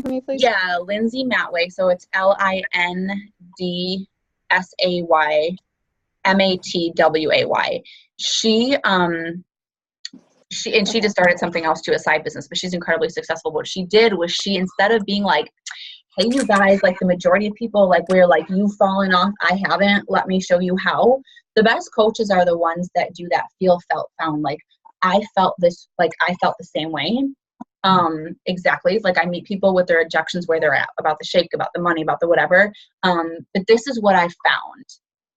for me, please? Yeah, Lindsay Matway. So it's LindsayMatway. She just started something else too, a side business, but she's incredibly successful. What she did was she, instead of being like, hey, you guys, like the majority of people, like we're like, you've fallen off, I haven't, let me show you how. The best coaches are the ones that do that feel, felt, found. Like I felt the same way. Exactly. Like I meet people with their objections where they're at, about the shake, about the money, about the whatever. But this is what I found.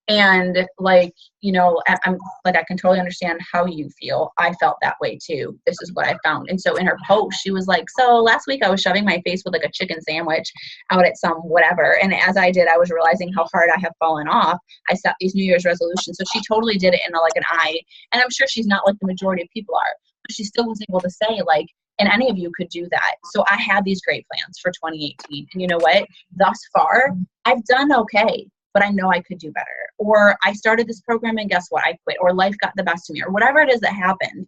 And like, you know, I'm like, I can totally understand how you feel. I felt that way too. This is what I found. And so in her post, she was like, so last week I was shoving my face with like a chicken sandwich out at some whatever. And as I did, I was realizing how hard I have fallen off. I set these New Year's resolutions. So she totally did it in like an eye. And I'm sure she's not like the majority of people are, but she still was able to say like, and any of you could do that. So I had these great plans for 2018. And you know what? Thus far, I've done okay, but I know I could do better. Or I started this program and guess what? I quit. Or life got the best of me. Or whatever it is that happened.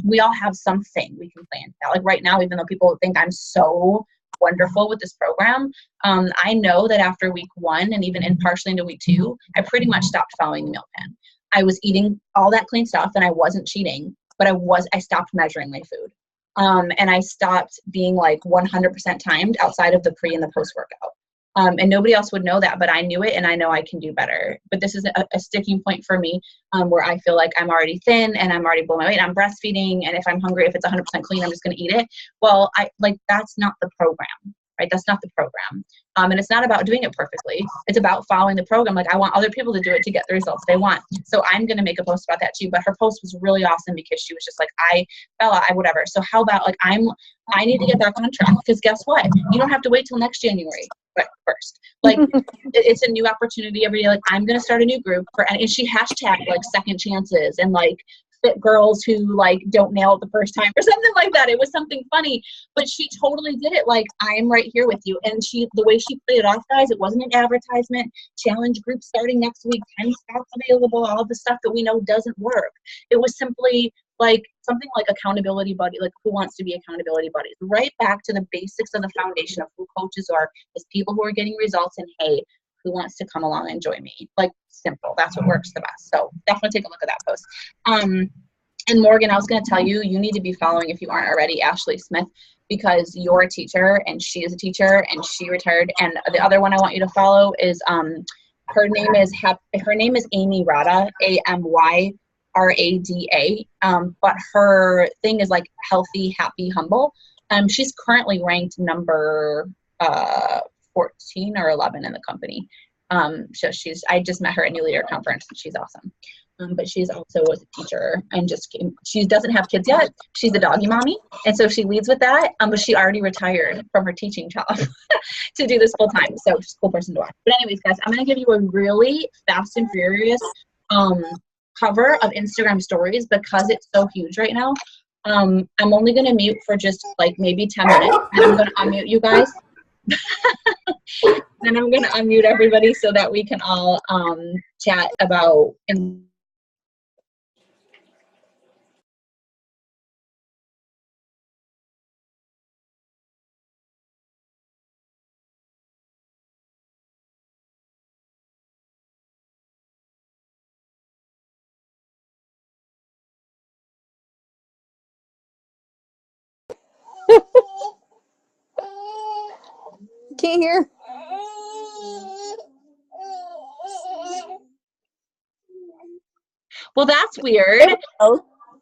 We all have something we can plan for. Like right now, even though people think I'm so wonderful with this program, I know that after week 1 and even in partially into week 2, I pretty much stopped following the meal plan. I was eating all that clean stuff and I wasn't cheating, but I stopped measuring my food. And I stopped being like 100% timed outside of the pre and the post workout. And nobody else would know that, but I knew it and I know I can do better. But this is a sticking point for me where I feel like I'm already thin and I'm already below my weight. I'm breastfeeding. And if I'm hungry, if it's 100% clean, I'm just going to eat it. Well, that's not the program, right? That's not the program. And it's not about doing it perfectly. It's about following the program. Like I want other people to do it to get the results they want. So I'm going to make a post about that too. But her post was really awesome because she was just like, whatever. So how about like, I need to get back on track because guess what? You don't have to wait till next January. First, like it's a new opportunity every day. Like I'm gonna start a new group and she hashtagged like second chances and like fit girls who like don't nail it the first time or something like that. It was something funny, but she totally did it. Like I'm right here with you. And the way she played it off, guys, it wasn't an advertisement. Challenge group starting next week. 10 spots available. All the stuff that we know doesn't work. It was simply like something like accountability buddy, like who wants to be accountability buddies, right back to the basics of the foundation of who coaches are, is people who are getting results and hey, who wants to come along and join me? Like simple, that's what works the best. So definitely take a look at that post. And Morgan, I was going to tell you, you need to be following, if you aren't already, Ashley Smith, because you're a teacher and she is a teacher and she retired. And the other one I want you to follow is, her name is Amy Rada, AMYRADA. But her thing is like healthy, happy, humble. She's currently ranked number 14 or 11 in the company. So I just met her at New Leader Conference and she's awesome. But she's also was a teacher and she doesn't have kids yet. She's a doggy mommy. And so she leads with that. But she already retired from her teaching job to do this full time. So she's a cool person to watch. But anyways, guys, I'm going to give you a really fast and furious cover of Instagram stories because it's so huge right now. I'm only going to mute for just like maybe 10 minutes and I'm going to unmute you guys. Then I'm going to unmute everybody so that we can all chat about. Can't hear. Well, that's weird.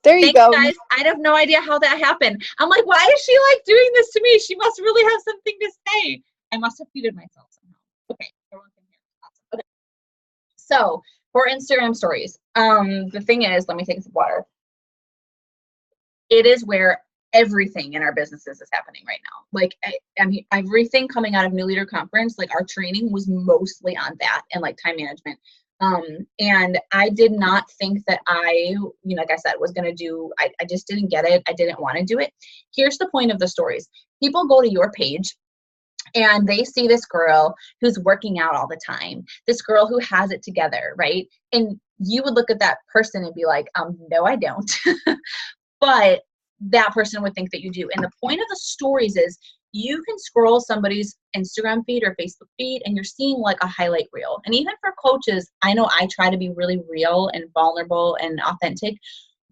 There you go. Guys, I have no idea how that happened. I'm like, why is she like doing this to me? She must really have something to say. I must have muted myself somehow. Okay, everyone can hear. Awesome. Okay. So for Instagram stories, the thing is, let me take some water. It is where everything in our businesses is happening right now. Like I mean, everything coming out of New Leader Conference, like our training was mostly on that and like time management. And I did not think that like I said, was going to do, I just didn't get it. I didn't want to do it. Here's the point of the stories. People go to your page and they see this girl who's working out all the time, this girl who has it together, right? And you would look at that person and be like, no, I don't. But that person would think that you do. And the point of the stories is you can scroll somebody's Instagram feed or Facebook feed and you're seeing like a highlight reel. And even for coaches, I know I try to be really real and vulnerable and authentic,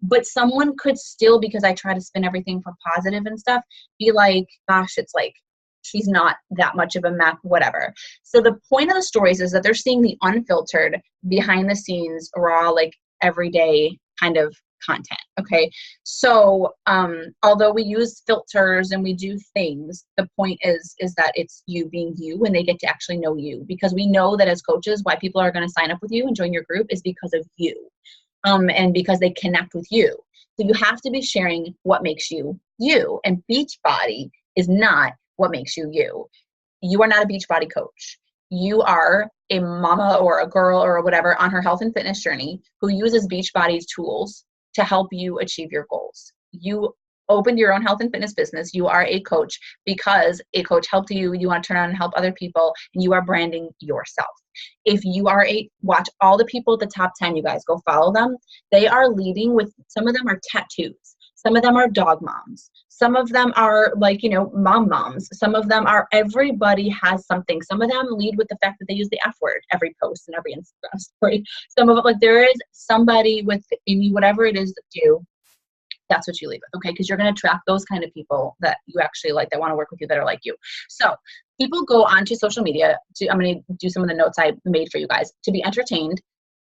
but someone could still, because I try to spin everything for positive and stuff, be like, gosh, it's like, she's not that much of a map, whatever. So the point of the stories is that they're seeing the unfiltered, behind the scenes, raw, like everyday kind of content. Okay. So although we use filters and we do things, the point is that it's you being you and they get to actually know you, because we know that as coaches, why people are going to sign up with you and join your group is because of you. And because they connect with you. So you have to be sharing what makes you you. And Beachbody is not what makes you you. You are not a Beachbody coach. You are a mama or a girl or whatever on her health and fitness journey who uses Beachbody's tools to help you achieve your goals. You opened your own health and fitness business. You are a coach because a coach helped you. You want to turn on and help other people, and you are branding yourself. If you are watch all the people at the top 10, you guys go follow them. They are leading with, some of them are tattoos. Some of them are dog moms. Some of them are like, moms. Some of them are, everybody has something. Some of them lead with the fact that they use the F word every post and every Instagram story. Some of it, like there is somebody with in you, whatever it is that do, that's what you lead with, okay? Because you're going to attract those kind of people that you actually like, that want to work with you, that are like you. So people go onto social media I'm going to do some of the notes I made for you guys, to be entertained,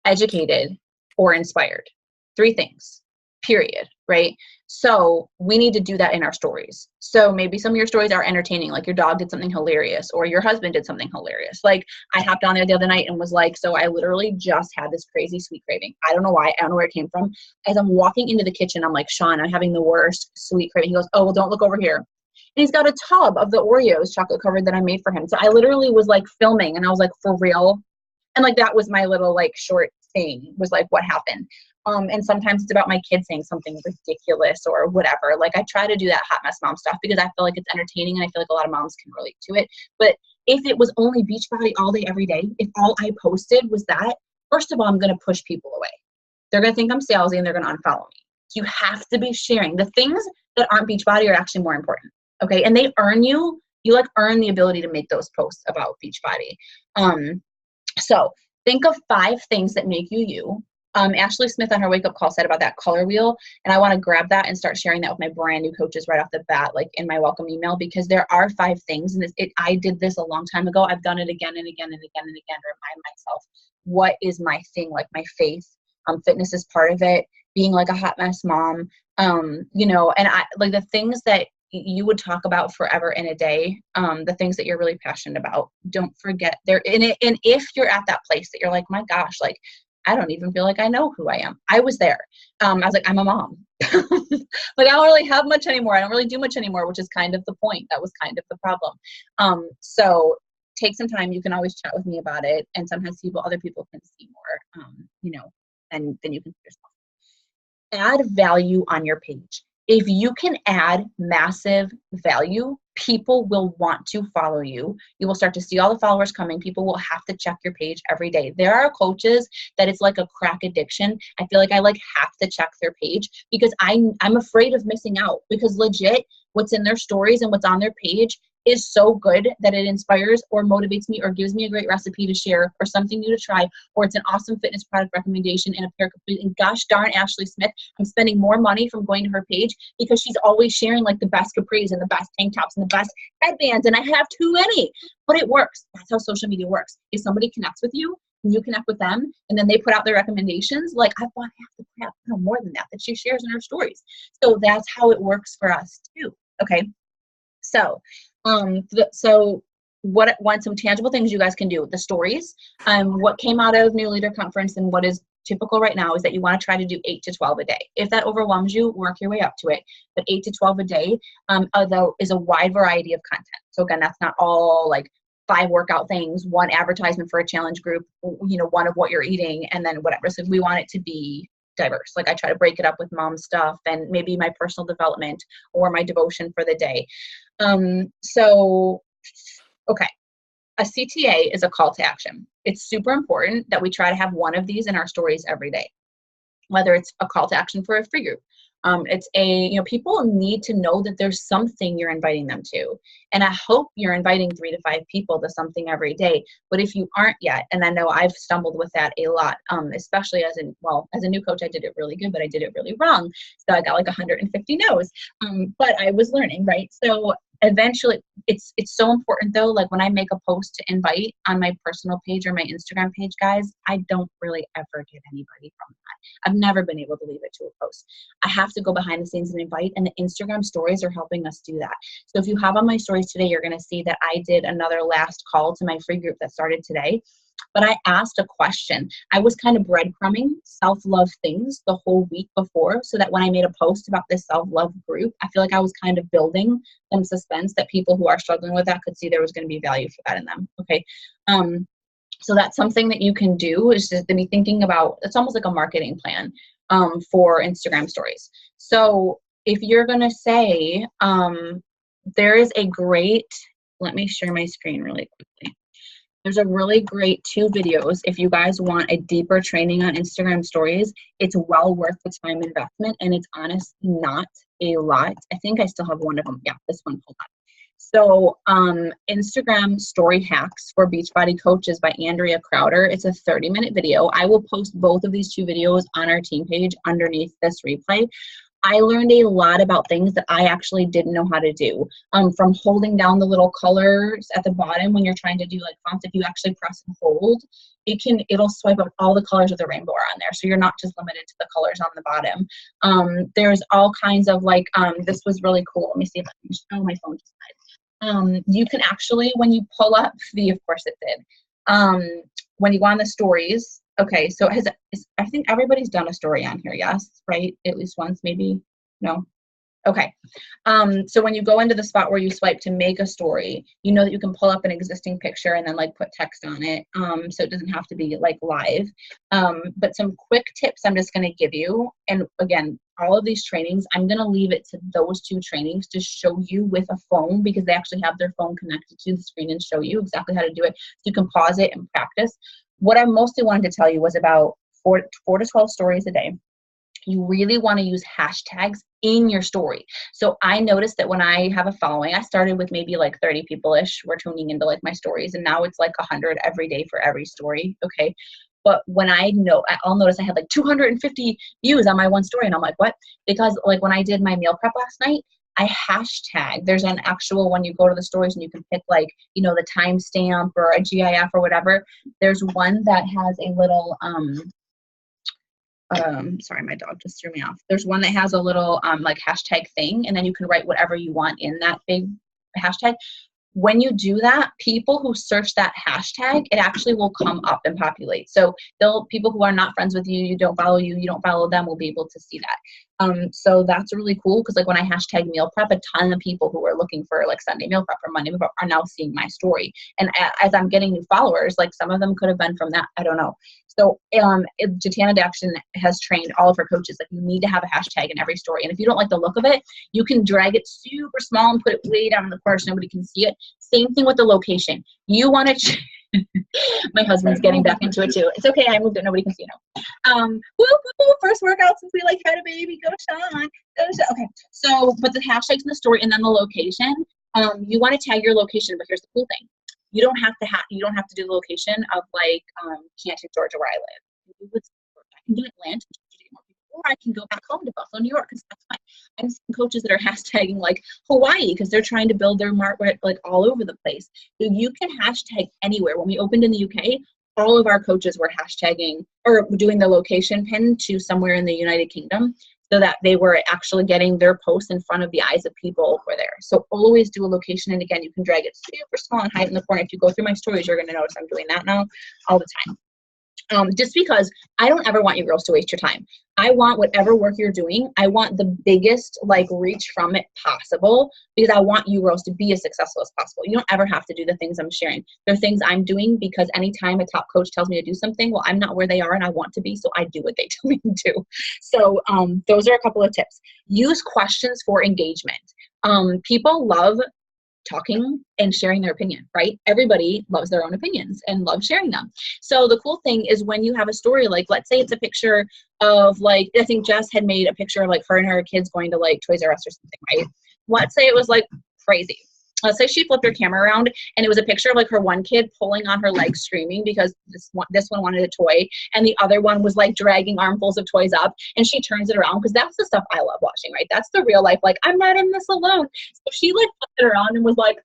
educated, or inspired. 3 things, period, right? So we need to do that in our stories. So maybe some of your stories are entertaining, like your dog did something hilarious or your husband did something hilarious. Like I hopped on there the other night and was like, so I literally just had this crazy sweet craving. I don't know why. I don't know where it came from. As I'm walking into the kitchen, I'm like, Sean, I'm having the worst sweet craving. He goes, oh, well, don't look over here. And he's got a tub of the Oreos chocolate covered that I made for him. So I literally was like filming and I was like, for real? And like, that was my little like short thing, was like what happened. And sometimes it's about my kids saying something ridiculous or whatever. Like I try to do that hot mess mom stuff because I feel like it's entertaining and I feel like a lot of moms can relate to it. But if it was only Beachbody all day, every day, if all I posted was that, first of all, I'm going to push people away. They're going to think I'm salesy and they're going to unfollow me. So you have to be sharing. The things that aren't Beachbody are actually more important. Okay. And they earn you like earn the ability to make those posts about Beachbody. So think of 5 things that make you you. Ashley Smith on her wake up call said about that color wheel. And I want to grab that and start sharing that with my brand new coaches right off the bat, like in my welcome email, because there are 5 things. And I did this a long time ago. I've done it again and again and again and again to remind myself, what is my thing? Like my faith, fitness is part of it, being like a hot mess mom, and I like the things that you would talk about forever in a day, the things that you're really passionate about. Don't forget there in it. And if you're at that place that you're like, my gosh, like, I don't even feel like I know who I am. I was there. I was like, I'm a mom. Like I don't really have much anymore. I don't really do much anymore, which is kind of the point. That was kind of the problem. So take some time. You can always chat with me about it. And sometimes other people can see more, than you can see yourself. Add value on your page. If you can add massive value, people will want to follow you. You will start to see all the followers coming. People will have to check your page every day. There are coaches that it's like a crack addiction. I feel like I have to check their page because I'm afraid of missing out, because legit what's in their stories and what's on their page is so good that it inspires or motivates me or gives me a great recipe to share or something new to try, or it's an awesome fitness product recommendation and a pair of complete. And gosh darn Ashley Smith, I'm spending more money from going to her page because she's always sharing like the best capris and the best tank tops and the best headbands, and I have too many. But it works. That's how social media works. If somebody connects with you and you connect with them and then they put out their recommendations, like I've bought half the crap, more than that she shares in her stories. So that's how it works for us too. Okay. So want some tangible things you guys can do. The stories, what came out of New Leader Conference and what is typical right now is that you want to try to do 8 to 12 a day. If that overwhelms you, work your way up to it. But 8 to 12 a day, although is a wide variety of content. So again, that's not all like 5 workout things, 1 advertisement for a challenge group, 1 of what you're eating, and then whatever. So we want it to be diverse. Like I try to break it up with mom stuff and maybe my personal development or my devotion for the day. Okay. A CTA is a call to action. It's super important that we try to have 1 of these in our stories every day, whether it's a call to action for a free group People need to know that there's something you're inviting them to. And I hope you're inviting 3 to 5 people to something every day. But if you aren't yet, and I know I've stumbled with that a lot, especially as a new coach, I did it really good, but I did it really wrong. So I got like 150 no's. But I was learning, right? So eventually it's so important though, like when I make a post to invite on my personal page or my Instagram page, guys, I don't really ever get anybody from that. I've never been able to leave it to a post. I have to go behind the scenes and invite, and the Instagram stories are helping us do that. So if you have on my stories today, you're going to see that I did another last call to my free group that started today. But I asked a question. I was kind of breadcrumbing self-love things the whole week before, so that when I made a post about this self-love group, I feel like I was kind of building some suspense that people who are struggling with that could see there was going to be value for that in them. Okay. So that's something that you can do, is just to be thinking about. It's almost like a marketing plan for Instagram stories. So if you're going to say, there is a great, let me share my screen really quickly. There's a really great 2 videos. If you guys want a deeper training on Instagram stories, it's well worth the time investment, and it's honestly not a lot. I think I still have one of them. Yeah, this one. Hold on. So Instagram story hacks for Beachbody coaches by Andrea Crowder. It's a 30-minute video. I will post both of these 2 videos on our team page underneath this replay. I learned a lot about things that I actually didn't know how to do. From holding down the little colors at the bottom when you're trying to do like fonts, if you actually press and hold, it'll swipe up all the colors of the rainbow are on there. So you're not just limited to the colors on the bottom. There's all kinds of like, this was really cool. Let me see if I can show my phone just died. You can actually, when you pull up of course it did. When you go on the stories, okay, so I think everybody's done a story on here, yes, right? At least once, maybe? No? Okay. So when you go into the spot where you swipe to make a story, you know that you can pull up an existing picture and then like put text on it. So it doesn't have to be like live. But some quick tips I'm just going to give you. And again, all of these trainings, I'm going to leave it to those 2 trainings to show you with a phone, because they actually have their phone connected to the screen and show you exactly how to do it. So you can pause it and practice. What I mostly wanted to tell you was about 4 to 12 stories a day. You really want to use hashtags in your story. So I noticed that when I have a following, I started with maybe like 30 people-ish were tuning into like my stories, and now it's like 100 every day for every story. Okay. But when I'll notice I had like 250 views on my one story, and I'm like, what? Because like when I did my meal prep last night, I hashtag. There's an actual, when you go to the stories and you can pick like, the timestamp or a GIF or whatever. There's one that has a little, sorry, my dog just threw me off. There's one that has a little like hashtag thing, and then you can write whatever you want in that big hashtag. When you do that, people who search that hashtag, it actually will come up and populate. So people who are not friends with you, you don't follow them, will be able to see that. So that's really cool, because like when I hashtag meal prep, a ton of people who are looking for like Sunday meal prep or Monday meal prep are now seeing my story. And as I'm getting new followers, like some of them could have been from that. I don't know. So Jatana Daxton has trained all of her coaches, like you need to have a hashtag in every story. And if you don't like the look of it, you can drag it super small and put it way down in the corner so nobody can see it. Same thing with the location. You want to my husband's getting back into it too. It's okay, I moved it, nobody can see now. First workout since we like had a baby. Go Sean. Okay, so but the hashtags in the story and then the location. You want to tag your location, but here's the cool thing. You don't have to do the location of like Canton, Georgia, where I live. I can do Atlanta, or I can go back home to Buffalo, New York, because that's fine. I'm seeing coaches that are hashtagging like Hawaii because they're trying to build their market like all over the place. So you can hashtag anywhere. When we opened in the UK, all of our coaches were hashtagging or doing the location pin to somewhere in the United Kingdom, so that they were actually getting their posts in front of the eyes of people who were there. So always do a location. And again, you can drag it super small and hide in the corner. If you go through my stories, you're going to notice I'm doing that now all the time. Just because I don't ever want you girls to waste your time. I want whatever work you're doing, I want the biggest like reach from it possible, because I want you girls to be as successful as possible. You don't ever have to do the things I'm sharing. There are things I'm doing because anytime a top coach tells me to do something, well, I'm not where they are and I want to be, so I do what they tell me to do. So those are a couple of tips. Use questions for engagement. People love talking and sharing their opinion, right? Everybody loves their own opinions and loves sharing them. So the cool thing is when you have a story, like let's say it's a picture of like, I think Jess had made a picture of like her and her kids going to like Toys R Us or something, right? Let's say it was like crazy. Let's say she flipped her camera around and it was a picture of like her one kid pulling on her leg screaming because this one wanted a toy and the other one was like dragging armfuls of toys up, and she turns it around because that's the stuff I love watching, right? That's the real life, like I'm not in this alone. So she like flipped it around and was like,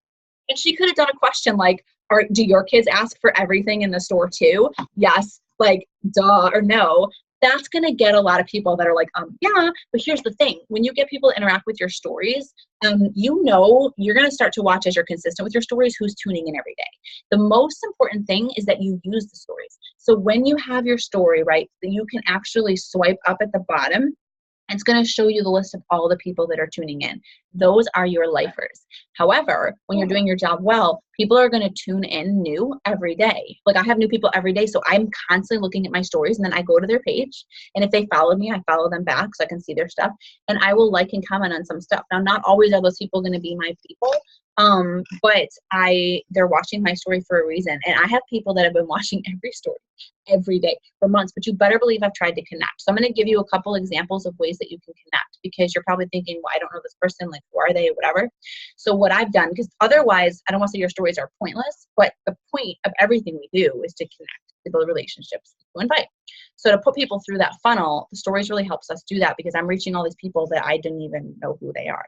and she could have done a question like, do your kids ask for everything in the store too? Yes, like duh, or no. That's going to get a lot of people that are like, yeah, but here's the thing. When you get people to interact with your stories, you know, you're going to start to watch as you're consistent with your stories who's tuning in every day. The most important thing is that you use the stories. So when you have your story, right, you can actually swipe up at the bottom. It's going to show you the list of all the people that are tuning in. Those are your lifers. However, when you're doing your job well, people are going to tune in new every day. Like I have new people every day, so I'm constantly looking at my stories, and then I go to their page. And if they followed me, I follow them back so I can see their stuff. And I will like and comment on some stuff. Now, not always are those people going to be my people, but they're watching my story for a reason. And I have people that have been watching every story every day for months, but you better believe I've tried to connect. So I'm going to give you a couple examples of ways that you can connect, because you're probably thinking, well, I don't know this person, like who are they, whatever. So what I've done, because otherwise I don't want to say your stories are pointless, but the point of everything we do is to connect, to build relationships, to invite. So to put people through that funnel, the stories really helps us do that, because I'm reaching all these people that I didn't even know who they are.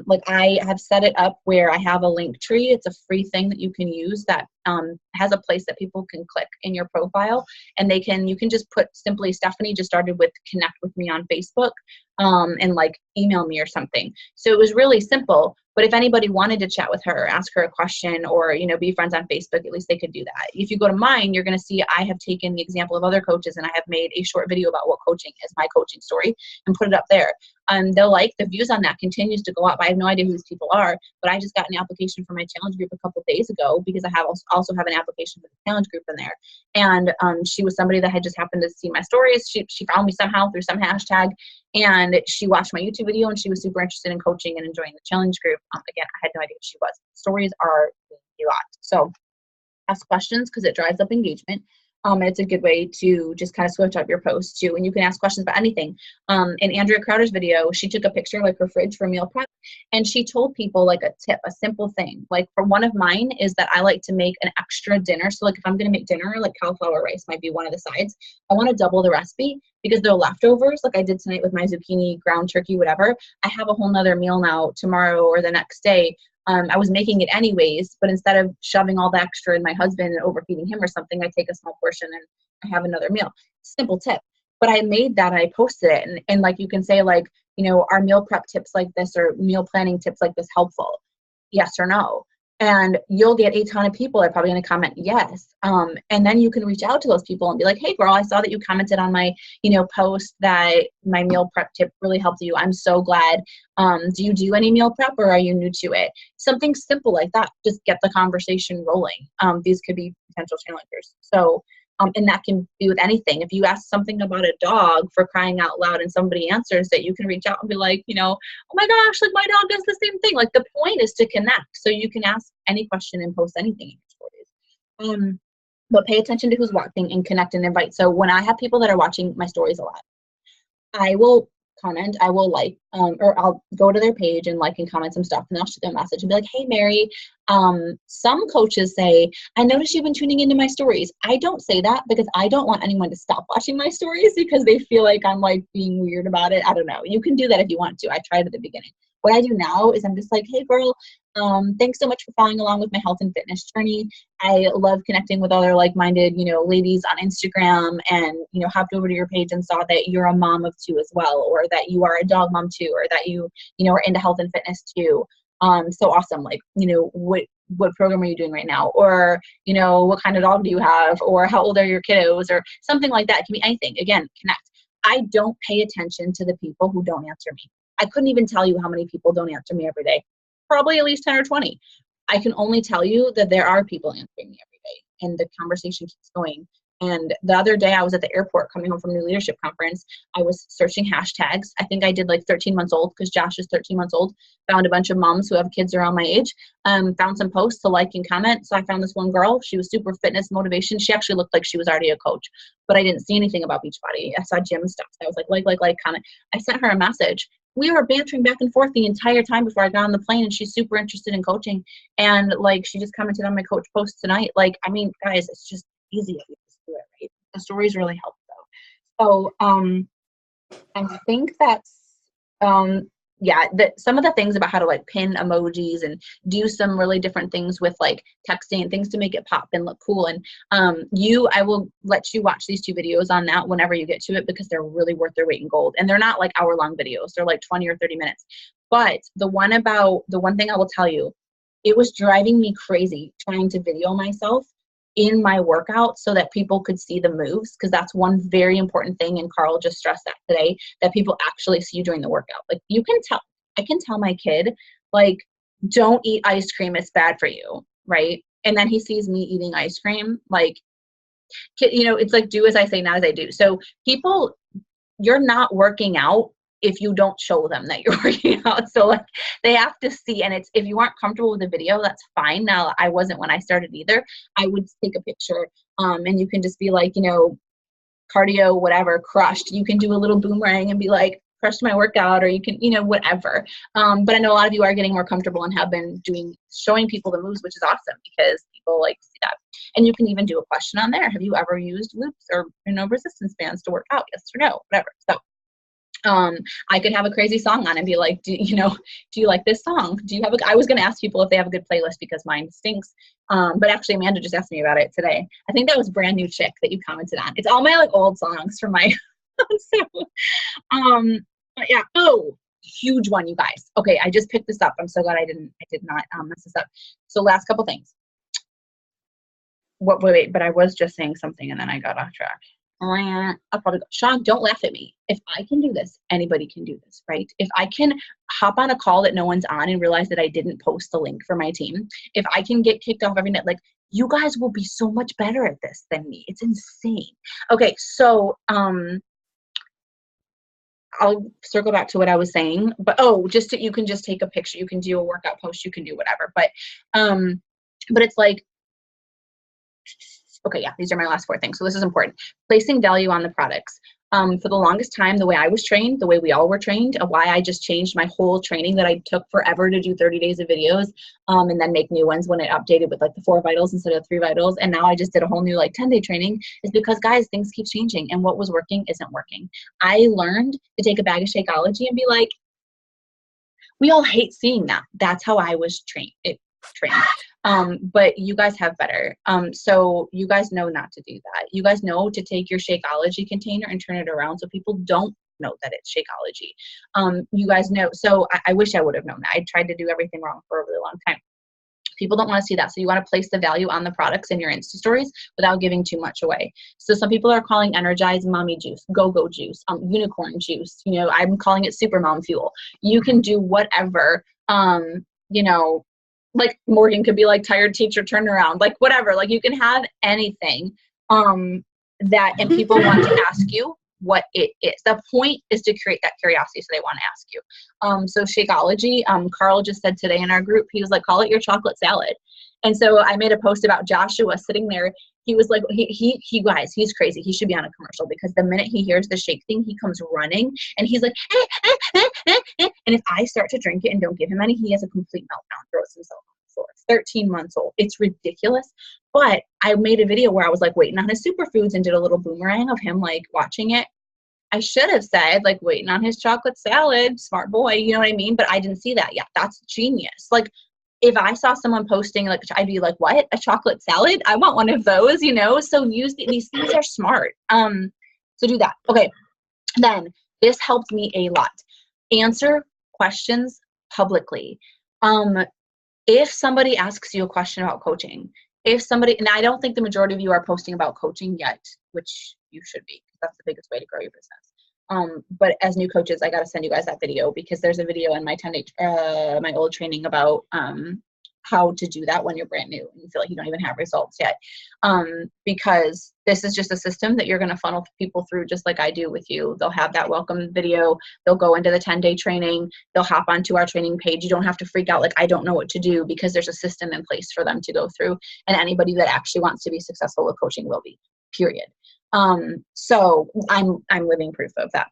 Like I have set it up where I have a link tree. It's a free thing that you can use that has a place that people can click in your profile, and you can just put simply, Stephanie just started with connect with me on Facebook, and like email me or something. So it was really simple. But if anybody wanted to chat with her, ask her a question, or, you know, be friends on Facebook, at least they could do that. If you go to mine, you're going to see I have taken the example of other coaches, and I have made a short video about what coaching is, my coaching story, and put it up there. The views on that continues to go up. I have no idea who these people are, but I just got an application for my challenge group a couple of days ago, because I also have an application for the challenge group in there. And she was somebody that had just happened to see my stories. She found me somehow through some hashtag, and she watched my YouTube video, and she was super interested in coaching and enjoying the challenge group. Again, I had no idea who she was. Stories are a lot. So ask questions, because it drives up engagement. It's a good way to just kind of switch up your posts too. And you can ask questions about anything. In Andrea Crowder's video, she took a picture of like her fridge for meal prep, and she told people like a tip, a simple thing. Like for one of mine is that I like to make an extra dinner. So like if I'm going to make dinner, like cauliflower rice might be one of the sides, I want to double the recipe, because they're leftovers. Like I did tonight with my zucchini, ground turkey, whatever. I have a whole nother meal now tomorrow or the next day. I was making it anyways, but instead of shoving all the extra in my husband and overfeeding him or something, I take a small portion and I have another meal. Simple tip. But I made that, I posted it, and like you can say like, you know, are meal prep tips like this or meal planning tips like this helpful? Yes or no? And you'll get a ton of people that are probably going to comment yes. And then you can reach out to those people and be like, hey girl, I saw that you commented on my, you know, post that my meal prep tip really helped you. I'm so glad. Do you do any meal prep, or are you new to it? Something simple like that. Just get the conversation rolling. These could be potential challengers. So, and that can be with anything. If you ask something about a dog, for crying out loud, and somebody answers that, you can reach out and be like, you know, oh my gosh, like my dog does the same thing. Like the point is to connect. So you can ask any question and post anything in your stories. But pay attention to who's watching and connect and invite. So when I have people that are watching my stories a lot, I will comment, I will like, or I'll go to their page and like and comment some stuff, and I'll shoot them a message and be like, hey Mary, some coaches say, I noticed you've been tuning into my stories. I don't say that because I don't want anyone to stop watching my stories because they feel like I'm like being weird about it. I don't know. You can do that if you want to. I tried at the beginning. What I do now is I'm just like, hey girl, thanks so much for following along with my health and fitness journey. I love connecting with other like-minded, you know, ladies on Instagram, and, you know, hopped over to your page and saw that you're a mom of 2 as well, or that you are a dog mom too, or that you know, are into health and fitness too. So awesome. Like, you know, what program are you doing right now? Or, you know, what kind of dog do you have? Or how old are your kiddos? Or something like that. It can be anything. Again, connect. I don't pay attention to the people who don't answer me. I couldn't even tell you how many people don't answer me every day. Probably at least 10 or 20. I can only tell you that there are people answering me every day, and the conversation keeps going. And the other day I was at the airport coming home from New Leadership Conference. I was searching hashtags. I think I did like 13 months old because Josh is 13 months old. Found a bunch of moms who have kids around my age. Found some posts to like and comment. So I found this one girl. She was super fitness motivation. She actually looked like she was already a coach, but I didn't see anything about Beachbody. I saw gym stuff. So I was like, comment. I sent her a message. We were bantering back and forth the entire time before I got on the plane, and she's super interested in coaching. And like, she just commented on my coach post tonight. Like, I mean, guys, it's just easy if you just do it, right? The stories really help though. So, I think that's, yeah, some of the things about how to like pin emojis and do some really different things with like texting and things to make it pop and look cool. And I will let you watch these 2 videos on that whenever you get to it, because they're really worth their weight in gold. And they're not like hour-long videos. They're like 20 or 30 minutes. But the one thing I will tell you, it was driving me crazy trying to video myself in my workout so that people could see the moves, because that's one very important thing, and Carl just stressed that today, that people actually see you during the workout. Like, I can tell my kid, like, don't eat ice cream, it's bad for you, right? And then he sees me eating ice cream, like, you know, it's like, do as I say, not as I do. So people, you're not working out if you don't show them that you're working out. So like, they have to see, and if you aren't comfortable with the video, that's fine. Now, I wasn't when I started either. I would take a picture, and you can just be like, you know, cardio, whatever, crushed. You can do a little boomerang and be like, crushed my workout, or you can, you know, whatever. But I know a lot of you are getting more comfortable and have been showing people the moves, which is awesome, because people like to see that. And you can even do a question on there. Have you ever used loops or, you know, resistance bands to work out? Yes or no, whatever. So I could have a crazy song on and be like, do you like this song? I was going to ask people if they have a good playlist, because mine stinks. But actually Amanda just asked me about it today. I think that was Brand New Chick that you commented on. It's all my like old songs from my, so, but yeah. Oh, huge one, you guys. Okay. I just picked this up. I'm so glad I did not mess this up. So last couple things. Wait, but I was just saying something and then I got off track. I'll probably go, Sean, don't laugh at me. If I can do this, anybody can do this, right? If I can hop on a call that no one's on and realize that I didn't post the link for my team, if I can get kicked off every night, like, you guys will be so much better at this than me. It's insane. Okay, so I'll circle back to what I was saying, but you can just take a picture, you can do a workout post, you can do whatever, but it's like, okay, yeah, these are my last 4 things. So this is important. Placing value on the products. For the longest time, the way I was trained, the way we all were trained, why I just changed my whole training that I took forever to do 30 days of videos, and then make new ones when it updated with like the 4 vitals instead of 3 vitals. And now I just did a whole new like 10-day training, is because, guys, things keep changing, and what was working isn't working. I learned to take a bag of Shakeology and be like, we all hate seeing that. That's how I was trained. But you guys have better. So you guys know not to do that. You guys know to take your Shakeology container and turn it around so people don't know that it's Shakeology. You guys know. So I wish I would have known that. I tried to do everything wrong for a really long time. People don't want to see that. So you want to place the value on the products in your Insta stories without giving too much away. So some people are calling Energize mommy juice, go-go juice, unicorn juice. You know, I'm calling it super mom fuel. You can do whatever, you know, like Morgan could be like tired teacher turnaround, like whatever, like you can have anything and people want to ask you what it is. The point is to create that curiosity, so they want to ask you. So Shakeology, Carl just said today in our group, he was like, call it your chocolate salad. And so I made a post about Joshua sitting there. He was like, he guys, he's crazy. He should be on a commercial, because the minute he hears the shake thing, he comes running and he's like, and if I start to drink it and don't give him any, he has a complete meltdown, throws himself on the floor. 13 months old. It's ridiculous. But I made a video where I was like waiting on his superfoods and did a little boomerang of him like watching it. I should have said like waiting on his chocolate salad, smart boy, you know what I mean? But I didn't see that yet. That's genius. Like, if I saw someone posting, like, I'd be like, what? A chocolate salad? I want one of those, you know? So these things are smart. So do that. Okay. Then this helped me a lot. Answer questions publicly. If somebody asks you a question about coaching, and I don't think the majority of you are posting about coaching yet, which you should be, because that's the biggest way to grow your business. But as new coaches, I got to send you guys that video, because there's a video in my 10-day, my old training about how to do that when you're brand new and you feel like you don't even have results yet. Because this is just a system that you're going to funnel people through just like I do with you. They'll have that welcome video. They'll go into the 10-day training. They'll hop onto our training page. You don't have to freak out like I don't know what to do, because there's a system in place for them to go through. And anybody that actually wants to be successful with coaching will be, period. So I'm living proof of that.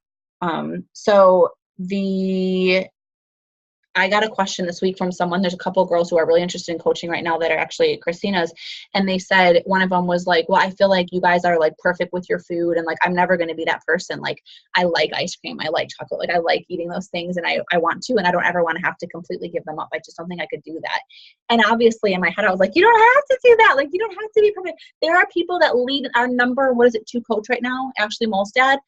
I got a question this week from someone. There's a couple of girls who are really interested in coaching right now that are actually at Christina's. And they said, one of them was like, well, I feel like you guys are like perfect with your food. And like, I'm never going to be that person. Like, I like ice cream. I like chocolate. Like, I like eating those things, and I want to, and I don't ever want to have to completely give them up. I just don't think I could do that. And obviously in my head, I was like, you don't have to do that. Like, you don't have to be perfect. There are people that lead our number, 2 coach right now, Ashley Molstad.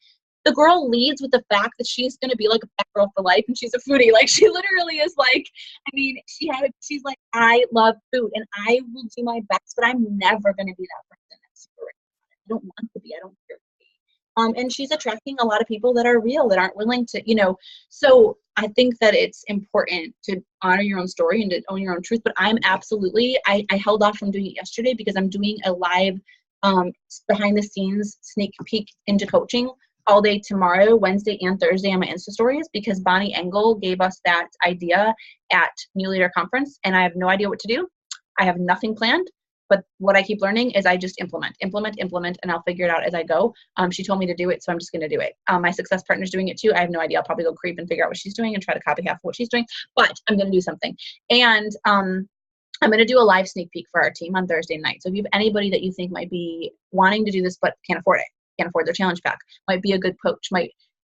The girl leads with the fact that she's going to be like a fat girl for life, and she's a foodie. Like, she literally is like, I mean, she's like, I love food and I will do my best, but I'm never going to be that person that's super rich. I don't want to be. I don't care to be. And she's attracting a lot of people that are real, that aren't willing to, so I think that it's important to honor your own story and to own your own truth. But I'm absolutely, I held off from doing it yesterday because I'm doing a live behind the scenes sneak peek into coaching all day tomorrow, Wednesday and Thursday on my Insta stories, because Bonnie Engel gave us that idea at New Leader Conference, and I have no idea what to do. I have nothing planned, but what I keep learning is I just implement, and I'll figure it out as I go. She told me to do it, so I'm just going to do it. My success partner's doing it too. I have no idea. I'll probably go creep and figure out what she's doing and try to copy half of what she's doing, but I'm going to do something. And I'm going to do a live sneak peek for our team on Thursday night. So if you have anybody that you think might be wanting to do this but can't afford it, can't afford their challenge pack, might be a good coach,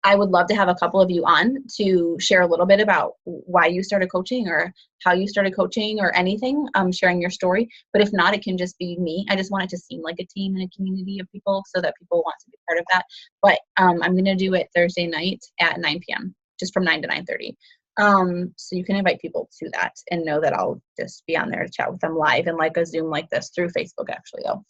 I would love to have a couple of you on to share a little bit about why you started coaching or how you started coaching or anything, sharing your story. But if not, it can just be me. I just want it to seem like a team and a community of people so that people want to be part of that. But I'm going to do it Thursday night at 9 p.m., just from 9 to 9:30. So you can invite people to that and know that I'll just be on there to chat with them live in like a Zoom like this through Facebook actually though.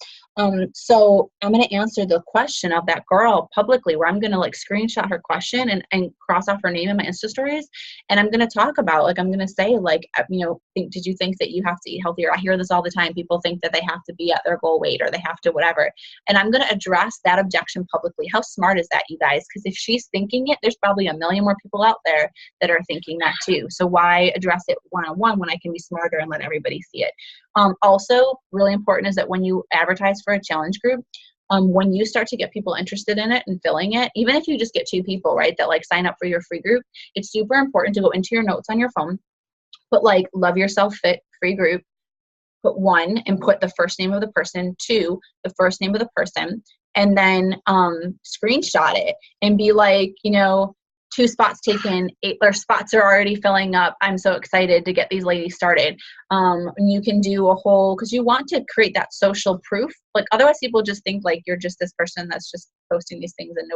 So I'm going to answer the question of that girl publicly, where I'm going to like screenshot her question and cross off her name in my Insta stories. And I'm going to talk about, like, I'm going to say like, did you think that you have to eat healthier? I hear this all the time. People think that they have to be at their goal weight or they have to whatever. And I'm going to address that objection publicly. How smart is that, you guys? Because if she's thinking it, there's probably a million more people out there that are thinking that too. So why address it one-on-one when I can be smarter and let everybody see it? Also, really important is that when you advertise for a challenge group, when you start to get people interested in it and filling it, even if you just get 2 people, right, that like sign up for your free group, it's super important to go into your notes on your phone, put like Love Yourself Fit free group, put 1 and put the first name of the person, 2, the first name of the person, and then screenshot it and be like, 2 spots taken, 8 or spots are already filling up. I'm so excited to get these ladies started. And you can do a whole, because you want to create that social proof. Like otherwise people just think like you're just this person that's just posting these things and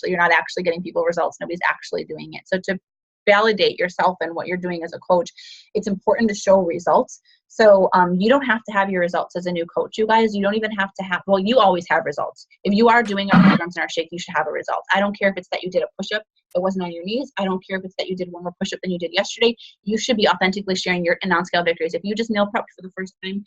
you're not actually getting people results. Nobody's actually doing it. So to validate yourself and what you're doing as a coach, it's important to show results. So you don't have to have your results as a new coach, you guys. You don't even have to have, well, you always have results. If you are doing our programs in our shake, you should have a result. I don't care if it's that you did a push-up that wasn't on your knees. I don't care if it's that you did one more push-up than you did yesterday. You should be authentically sharing your non-scale victories. If you just meal prepped for the first time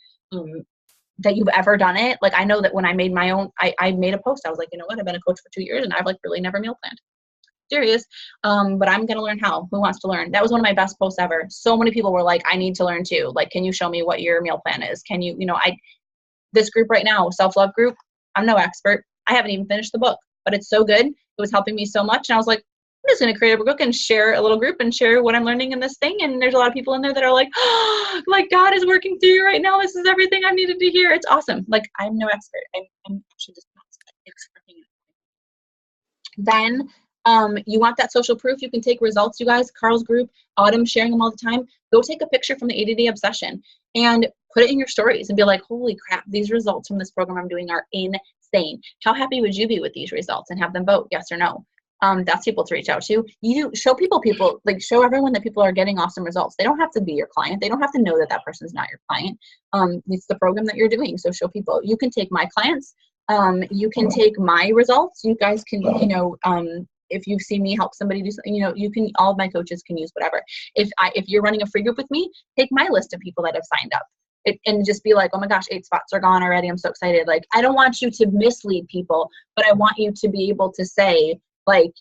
that you've ever done it, like I know that when I made my own, I made a post. I was like, you know what? I've been a coach for 2 years and I've like really never meal planned. Serious. But I'm going to learn how. Who wants to learn? That was one of my best posts ever. So many people were like, I need to learn too. Like, can you show me what your meal plan is? Can you, this group right now, self-love group, I'm no expert. I haven't even finished the book, but it's so good. It was helping me so much. And I was like, I'm just going to create a book and share a little group and share what I'm learning in this thing. And there's a lot of people in there that are like, oh, like God is working through you right now. This is everything I've needed to hear. It's awesome. Like, I'm no expert. I'm actually just not experting it. Then you want that social proof. You can take results, you guys. Carl's group, Autumn sharing them all the time. Go take a picture from the 80-day obsession and put it in your stories and be like, holy crap, these results from this program I'm doing are insane. How happy would you be with these results? And have them vote yes or no. That's people to reach out to. You show people, like show everyone that people are getting awesome results. They don't have to be your client. They don't have to know that that person's not your client. It's the program that you're doing. So show people. You can take my clients. You can take my results. You guys can, if you've seen me help somebody do something, all of my coaches can use whatever. If you're running a free group with me, take my list of people that have signed up and just be like, oh my gosh, 8 spots are gone already. I'm so excited. Like, I don't want you to mislead people, but I want you to be able to say, like,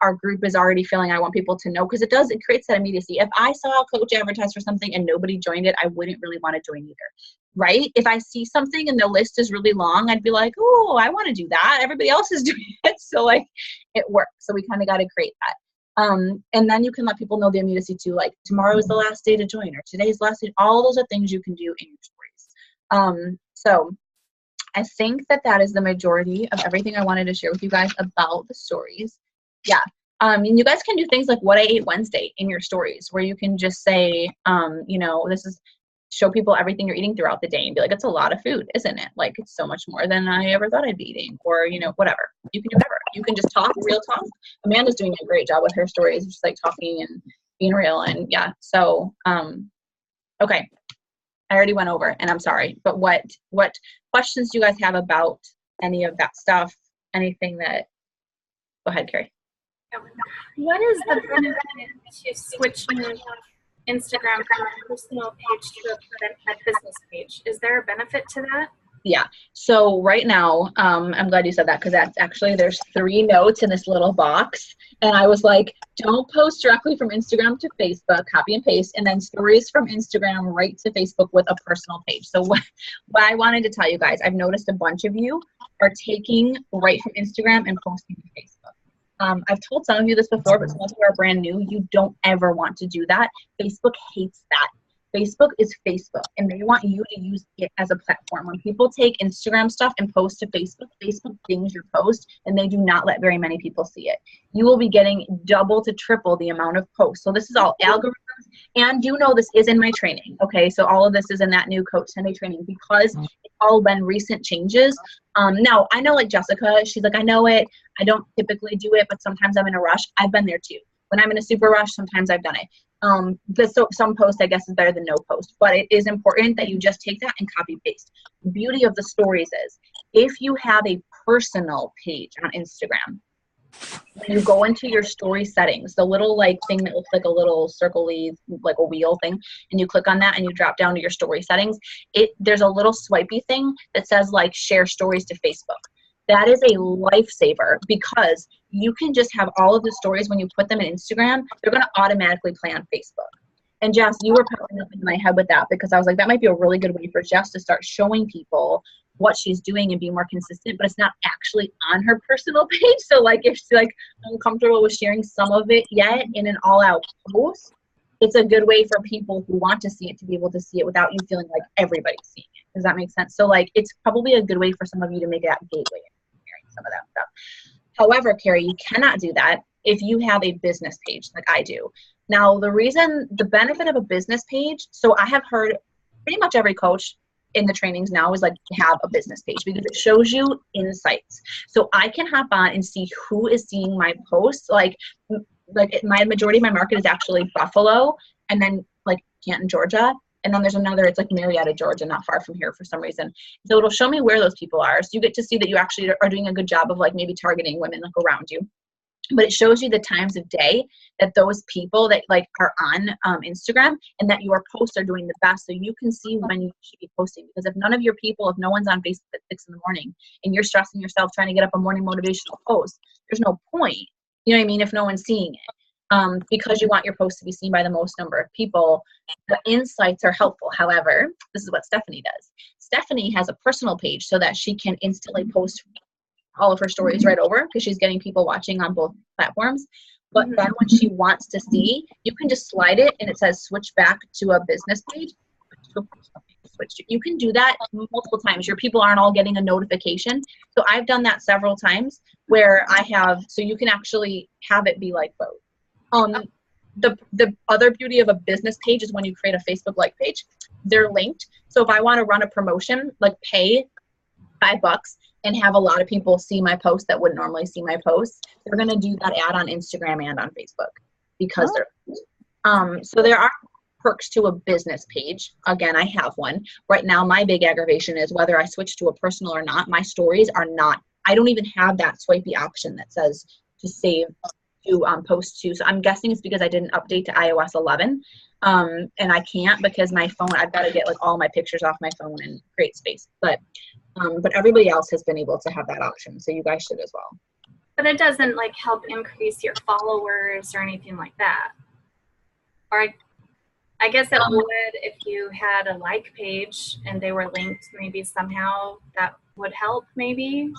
our group is already filling. I want people to know, because it creates that immediacy. If I saw a coach advertise for something and nobody joined it, I wouldn't really want to join either. Right? If I see something and the list is really long, I'd be like, oh, I want to do that. Everybody else is doing it. So like, it works. So we kind of got to create that. And then you can let people know the immediacy too, like tomorrow is the last day to join, or today's last day. All those are things you can do in your stories. So I think that is the majority of everything I wanted to share with you guys about the stories. Yeah. And you guys can do things like what I ate Wednesday in your stories, where you can just say, this is, show people everything you're eating throughout the day and be like, it's a lot of food, isn't it? Like, it's so much more than I ever thought I'd be eating, or, whatever. You can do whatever. You can just talk, real talk. Amanda's doing a great job with her stories, just like talking and being real. And yeah, so, okay. I already went over, and I'm sorry, but what questions do you guys have about any of that stuff? Anything that, go ahead, Carrie. What is the benefit to switching Instagram from a personal page to a business page? Is there a benefit to that? Yeah. So right now, I'm glad you said that, because that's actually, there's 3 notes in this little box. And I was like, don't post directly from Instagram to Facebook, copy and paste, and then stories from Instagram right to Facebook with a personal page. So what I wanted to tell you guys, I've noticed a bunch of you are taking right from Instagram and posting to Facebook. I've told some of you this before, but some of you are brand new. You don't ever want to do that. Facebook hates that. Facebook is Facebook, and they want you to use it as a platform. When people take Instagram stuff and post to Facebook, Facebook dings your post, and they do not let very many people see it. You will be getting double to triple the amount of posts. So this is all algorithms, and you know this is in my training, okay? So all of this is in that new Coach Sunday training, because it's all been recent changes. Now, I know, like Jessica, she's like, I know it. I don't typically do it, but sometimes I'm in a rush. I've been there too. When I'm in a super rush, sometimes I've done it. Some post, I guess, is better than no post, but it is important that you just take that and copy paste. The beauty of the stories is, if you have a personal page on Instagram, when you go into your story settings, the little like thing that looks like a little circle-y, like a wheel thing, and you click on that and you drop down to your story settings, there's a little swipey thing that says like share stories to Facebook. That is a lifesaver, because you can just have all of the stories, when you put them in Instagram, they're going to automatically play on Facebook. And Jess, you were popping up in my head with that, because I was like, that might be a really good way for Jess to start showing people what she's doing and be more consistent, but it's not actually on her personal page. So like, if she's like uncomfortable with sharing some of it yet in an all-out post, it's a good way for people who want to see it to be able to see it without you feeling like everybody's seeing it. Does that make sense? So like, it's probably a good way for some of you to make that gateway and sharing some of that stuff. However, Carrie, you cannot do that if you have a business page like I do. Now, the benefit of a business page, so I have heard pretty much every coach in the trainings now is like, have a business page, because it shows you insights. So I can hop on and see who is seeing my posts. Like my majority of my market is actually Buffalo, and then like Canton, Georgia. And then there's another, it's like Marietta, Georgia, not far from here for some reason. So it'll show me where those people are. So you get to see that you actually are doing a good job of like maybe targeting women like around you. But it shows you the times of day that those people that like are on Instagram, and that your posts are doing the best, so you can see when you should be posting. Because if none of your people, if no one's on Facebook at 6 in the morning and you're stressing yourself trying to get up a morning motivational post, there's no point. You know what I mean? If no one's seeing it. Because you want your post to be seen by the most number of people, the insights are helpful. However, this is what Stephanie does. Stephanie has a personal page so that she can instantly post all of her stories right over, because she's getting people watching on both platforms. But then when she wants to see, you can just slide it and it says switch back to a business page. You can do that multiple times. Your people aren't all getting a notification. So I've done that several times where so you can actually have it be like both. The other beauty of a business page is when you create a Facebook like page, they're linked. So if I want to run a promotion, like pay $5 and have a lot of people see my post that wouldn't normally see my posts, they're going to do that ad on Instagram and on Facebook, because they're so there are perks to a business page. Again, I have one right now. My big aggravation is whether I switch to a personal or not, my stories are not, I don't even have that swipey option that says to save to post to. So I'm guessing it's because I didn't update to iOS 11. And I can't because my phone, I've got to get like all my pictures off my phone and create space. But everybody else has been able to have that option. So you guys should as well. But it doesn't like help increase your followers or anything like that. Or I guess it would if you had a like page and they were linked, maybe somehow that would help maybe.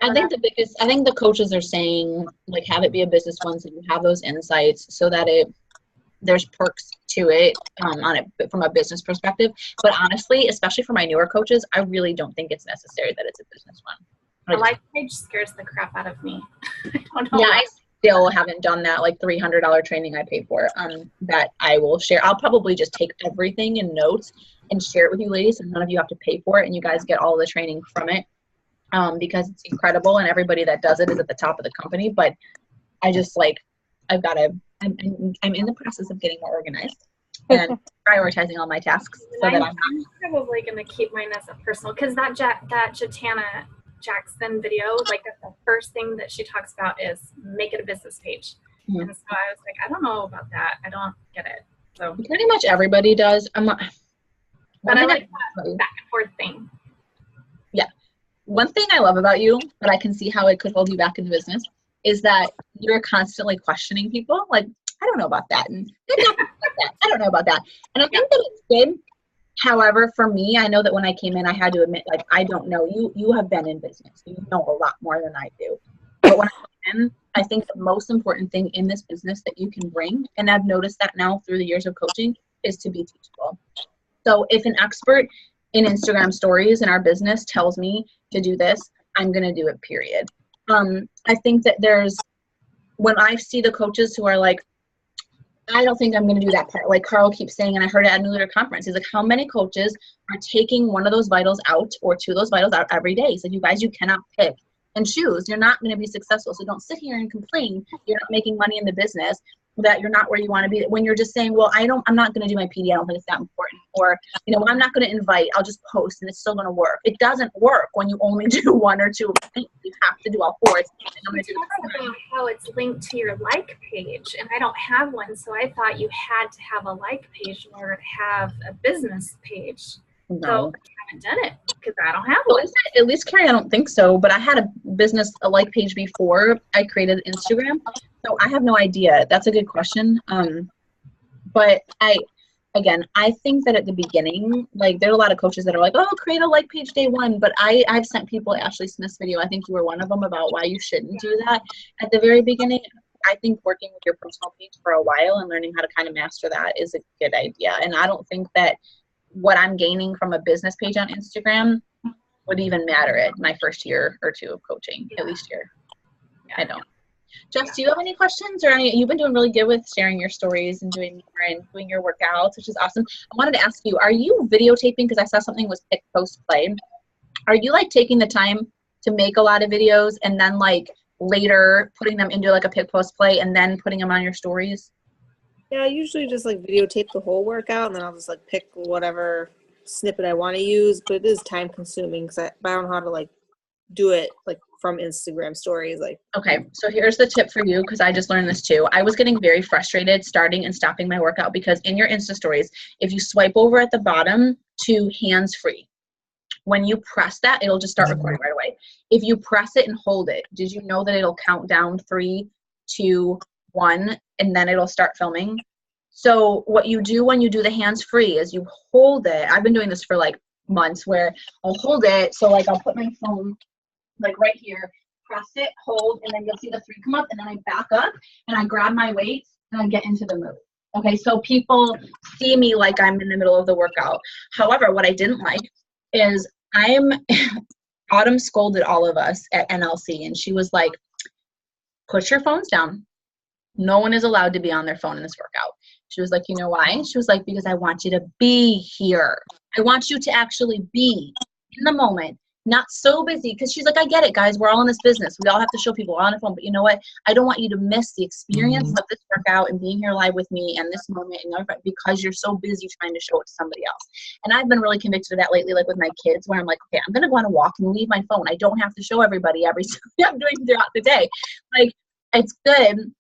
I think the coaches are saying like have it be a business one so you have those insights so that there's perks to it on it from a business perspective. But honestly, especially for my newer coaches, I really don't think it's necessary that it's a business one. A like page scares the crap out of me. I don't know. Yeah, I still haven't done that like $300 training I paid for that I will share. I'll probably just take everything in notes and share it with you ladies, and none of you have to pay for it, and you guys get all the training from it because it's incredible, and everybody that does it is at the top of the company. But I just like I'm in the process of getting more organized and prioritizing all my tasks so that I'm probably going to keep mine as a personal, because that Jatana Jackson video, like that's the first thing that she talks about is make it a business page. Mm-hmm. And so I was like, I don't know about that. I don't get it. So pretty much everybody does. But I like that back and forth thing. Yeah. One thing I love about you, but I can see how it could hold you back in the business, is that you're constantly questioning people. Like, I don't know about that. And I don't know about that. And I think that it's good. However, for me, I know that when I came in, I had to admit, like, I don't know. You have been in business. You know a lot more than I do. But when I came in, I think the most important thing in this business that you can bring, and I've noticed that now through the years of coaching, is to be teachable. So if an expert in Instagram stories in our business tells me to do this, I'm going to do it, period. I think that when I see the coaches who are like, I don't think I'm going to do that part. Like Carl keeps saying, and I heard it at a New Leader Conference, he's like, how many coaches are taking one of those vitals out or two of those vitals out every day? So you guys, you cannot pick and choose. You're not going to be successful. So don't sit here and complain you're not making money in the business, that you're not where you want to be, when you're just saying, well, I'm not going to do my PD. I don't think it's that important. Or, well, I'm not going to invite. I'll just post and it's still going to work. It doesn't work when you only do one or two things. You have to do all four. About how it's linked to your like page, and I don't have one, so I thought you had to have a like page in order to have a business page. No. So I haven't done it because I don't have one. At least, Carrie, I don't think so. But I had a like page before I created Instagram. So I have no idea. That's a good question. But I think that at the beginning, like there are a lot of coaches that are like, oh, create a like page day one. But I've sent people Ashley Smith's video. I think you were one of them about why you shouldn't do that at the very beginning. I think working with your personal page for a while and learning how to kind of master that is a good idea. And I don't think that what I'm gaining from a business page on Instagram would even matter at my first year or two of coaching, at least year. I don't. Jess, do you have any questions or you've been doing really good with sharing your stories and doing more and doing your workouts, which is awesome. I wanted to ask you, are you videotaping? Because I saw something was pick, post, play. Are you like taking the time to make a lot of videos and then like later putting them into like a pick, post, play and then putting them on your stories? Yeah, I usually just like videotape the whole workout and then I'll just like pick whatever snippet I want to use, but it is time consuming because I don't know how to like do it like from Instagram stories. Like, okay, so here's the tip for you, because I just learned this too. I was getting very frustrated starting and stopping my workout because in your Insta stories, if you swipe over at the bottom to hands free, when you press that, it'll just start recording right away. If you press it and hold it, did you know that it'll count down 3, 2, 1, and then it'll start filming? So what you do when you do the hands free is you hold it. I've been doing this for like months where I'll hold it. So like I'll put my phone like right here, press it, hold, and then you'll see the 3 come up, and then I back up and I grab my weights and I get into the move. Okay, so people see me like I'm in the middle of the workout. However, what I didn't like is Autumn scolded all of us at NLC, and she was like, put your phones down. No one is allowed to be on their phone in this workout. She was like, you know why? She was like, because I want you to be here. I want you to actually be in the moment not so busy, because she's like, I get it, guys, we're all in this business, we all have to show people on the phone, but you know what, I don't want you to miss the experience of this workout and being here live with me and this moment and everything, because you're so busy trying to show it to somebody else. And I've been really convicted of that lately, like with my kids, where I'm like, okay, I'm gonna go on a walk and leave my phone. I don't have to show everybody everything I'm doing throughout the day. Like, it's good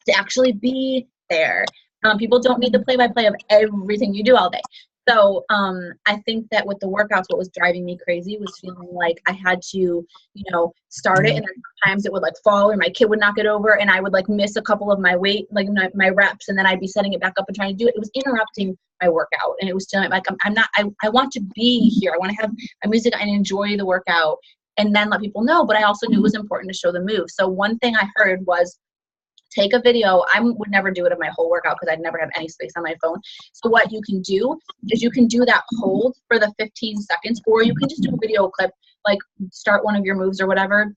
to actually be there. People don't need the play-by-play of everything you do all day. So I think that with the workouts, what was driving me crazy was feeling like I had to, you know, start it, and then sometimes it would like fall, or my kid would knock it over, and I would like miss a couple of my weight, like my reps, and then I'd be setting it back up and trying to do it. It was interrupting my workout, and it was telling like I'm not. I want to be here. I want to have my music and enjoy the workout, and then let people know. But I also knew it was important to show the move. So one thing I heard was, take a video. I would never do it of my whole workout because I'd never have any space on my phone. So what you can do is you can do that hold for the 15 seconds, or you can just do a video clip, like start one of your moves or whatever,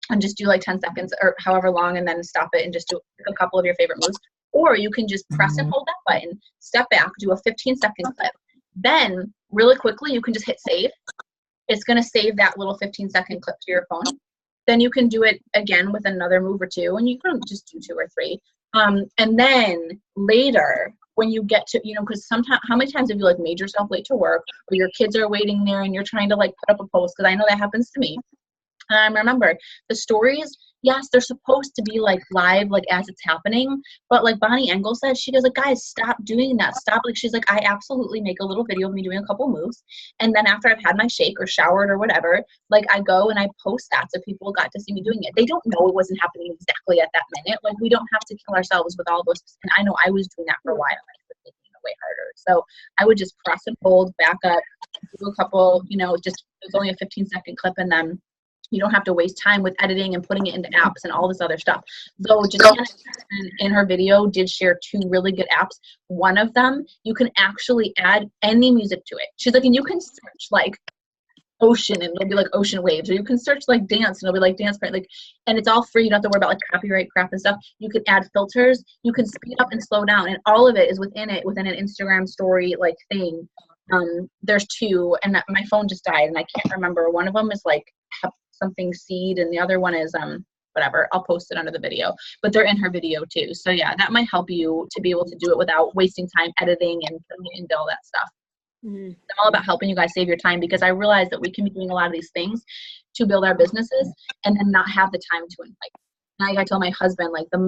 and just do like 10 seconds or however long, and then stop it and just do a couple of your favorite moves. Or you can just press and hold that button, step back, do a 15-second clip. Then really quickly, you can just hit save. It's going to save that little 15-second clip to your phone. Then you can do it again with another move or two, and you can just do 2 or 3. And then later, when you get to, you know, because sometimes, how many times have you like made yourself late to work, or your kids are waiting there and you're trying to like put up a post? Because I know that happens to me. Remember, the stories, yes, they're supposed to be like live, like as it's happening. But like Bonnie Engel said, she goes like, guys, stop doing that. Stop. Like, she's like, I absolutely make a little video of me doing a couple moves. And then after I've had my shake or showered or whatever, like I go and I post that so people got to see me doing it. They don't know it wasn't happening exactly at that minute. Like, we don't have to kill ourselves with all those. And I know I was doing that for a while. I was making it way harder. So I would just press and hold, back up, do a couple, you know, just, it was only a 15-second clip, and then you don't have to waste time with editing and putting it into apps and all this other stuff. So Janina in her video did share 2 really good apps. One of them, you can actually add any music to it. She's like, and you can search like ocean, and it'll be like ocean waves, or you can search like dance, and it'll be like dance, like, and it's all free. You don't have to worry about like copyright crap and stuff. You can add filters. You can speed up and slow down, and all of it is within an Instagram story like thing. There's 2, and my phone just died, and I can't remember. One of them is like something seed, and the other one is whatever. I'll post it under the video, but they're in her video too. So yeah, that might help you to be able to do it without wasting time editing and putting it into all that stuff. I'm all about helping you guys save your time, because I realize that we can be doing a lot of these things to build our businesses and then not have the time to invite. Like I tell my husband, like the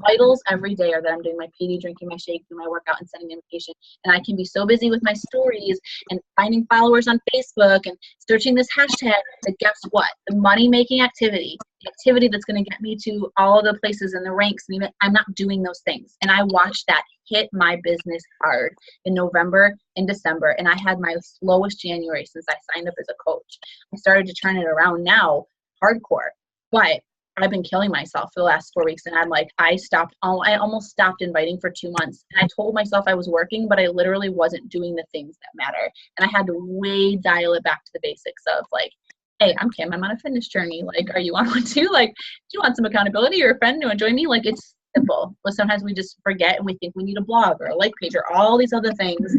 vitals every day are that I'm doing my PD, drinking my shake, doing my workout, and sending an invitation. And I can be so busy with my stories and finding followers on Facebook and searching this hashtag. But guess what? The money-making activity, the activity that's going to get me to all the places and the ranks, and even I'm not doing those things. And I watched that hit my business hard in November and December. And I had my slowest January since I signed up as a coach. I started to turn it around now, hardcore. But I've been killing myself for the last 4 weeks, and I'm like, I almost stopped inviting for 2 months. And I told myself I was working, but I literally wasn't doing the things that matter. And I had to way dial it back to the basics of like, hey, I'm Kim, I'm on a fitness journey. Like, are you on one too? Like, do you want some accountability or a friend to enjoy me? Like, it's simple. But sometimes we just forget, and we think we need a blog or a like page or all these other things.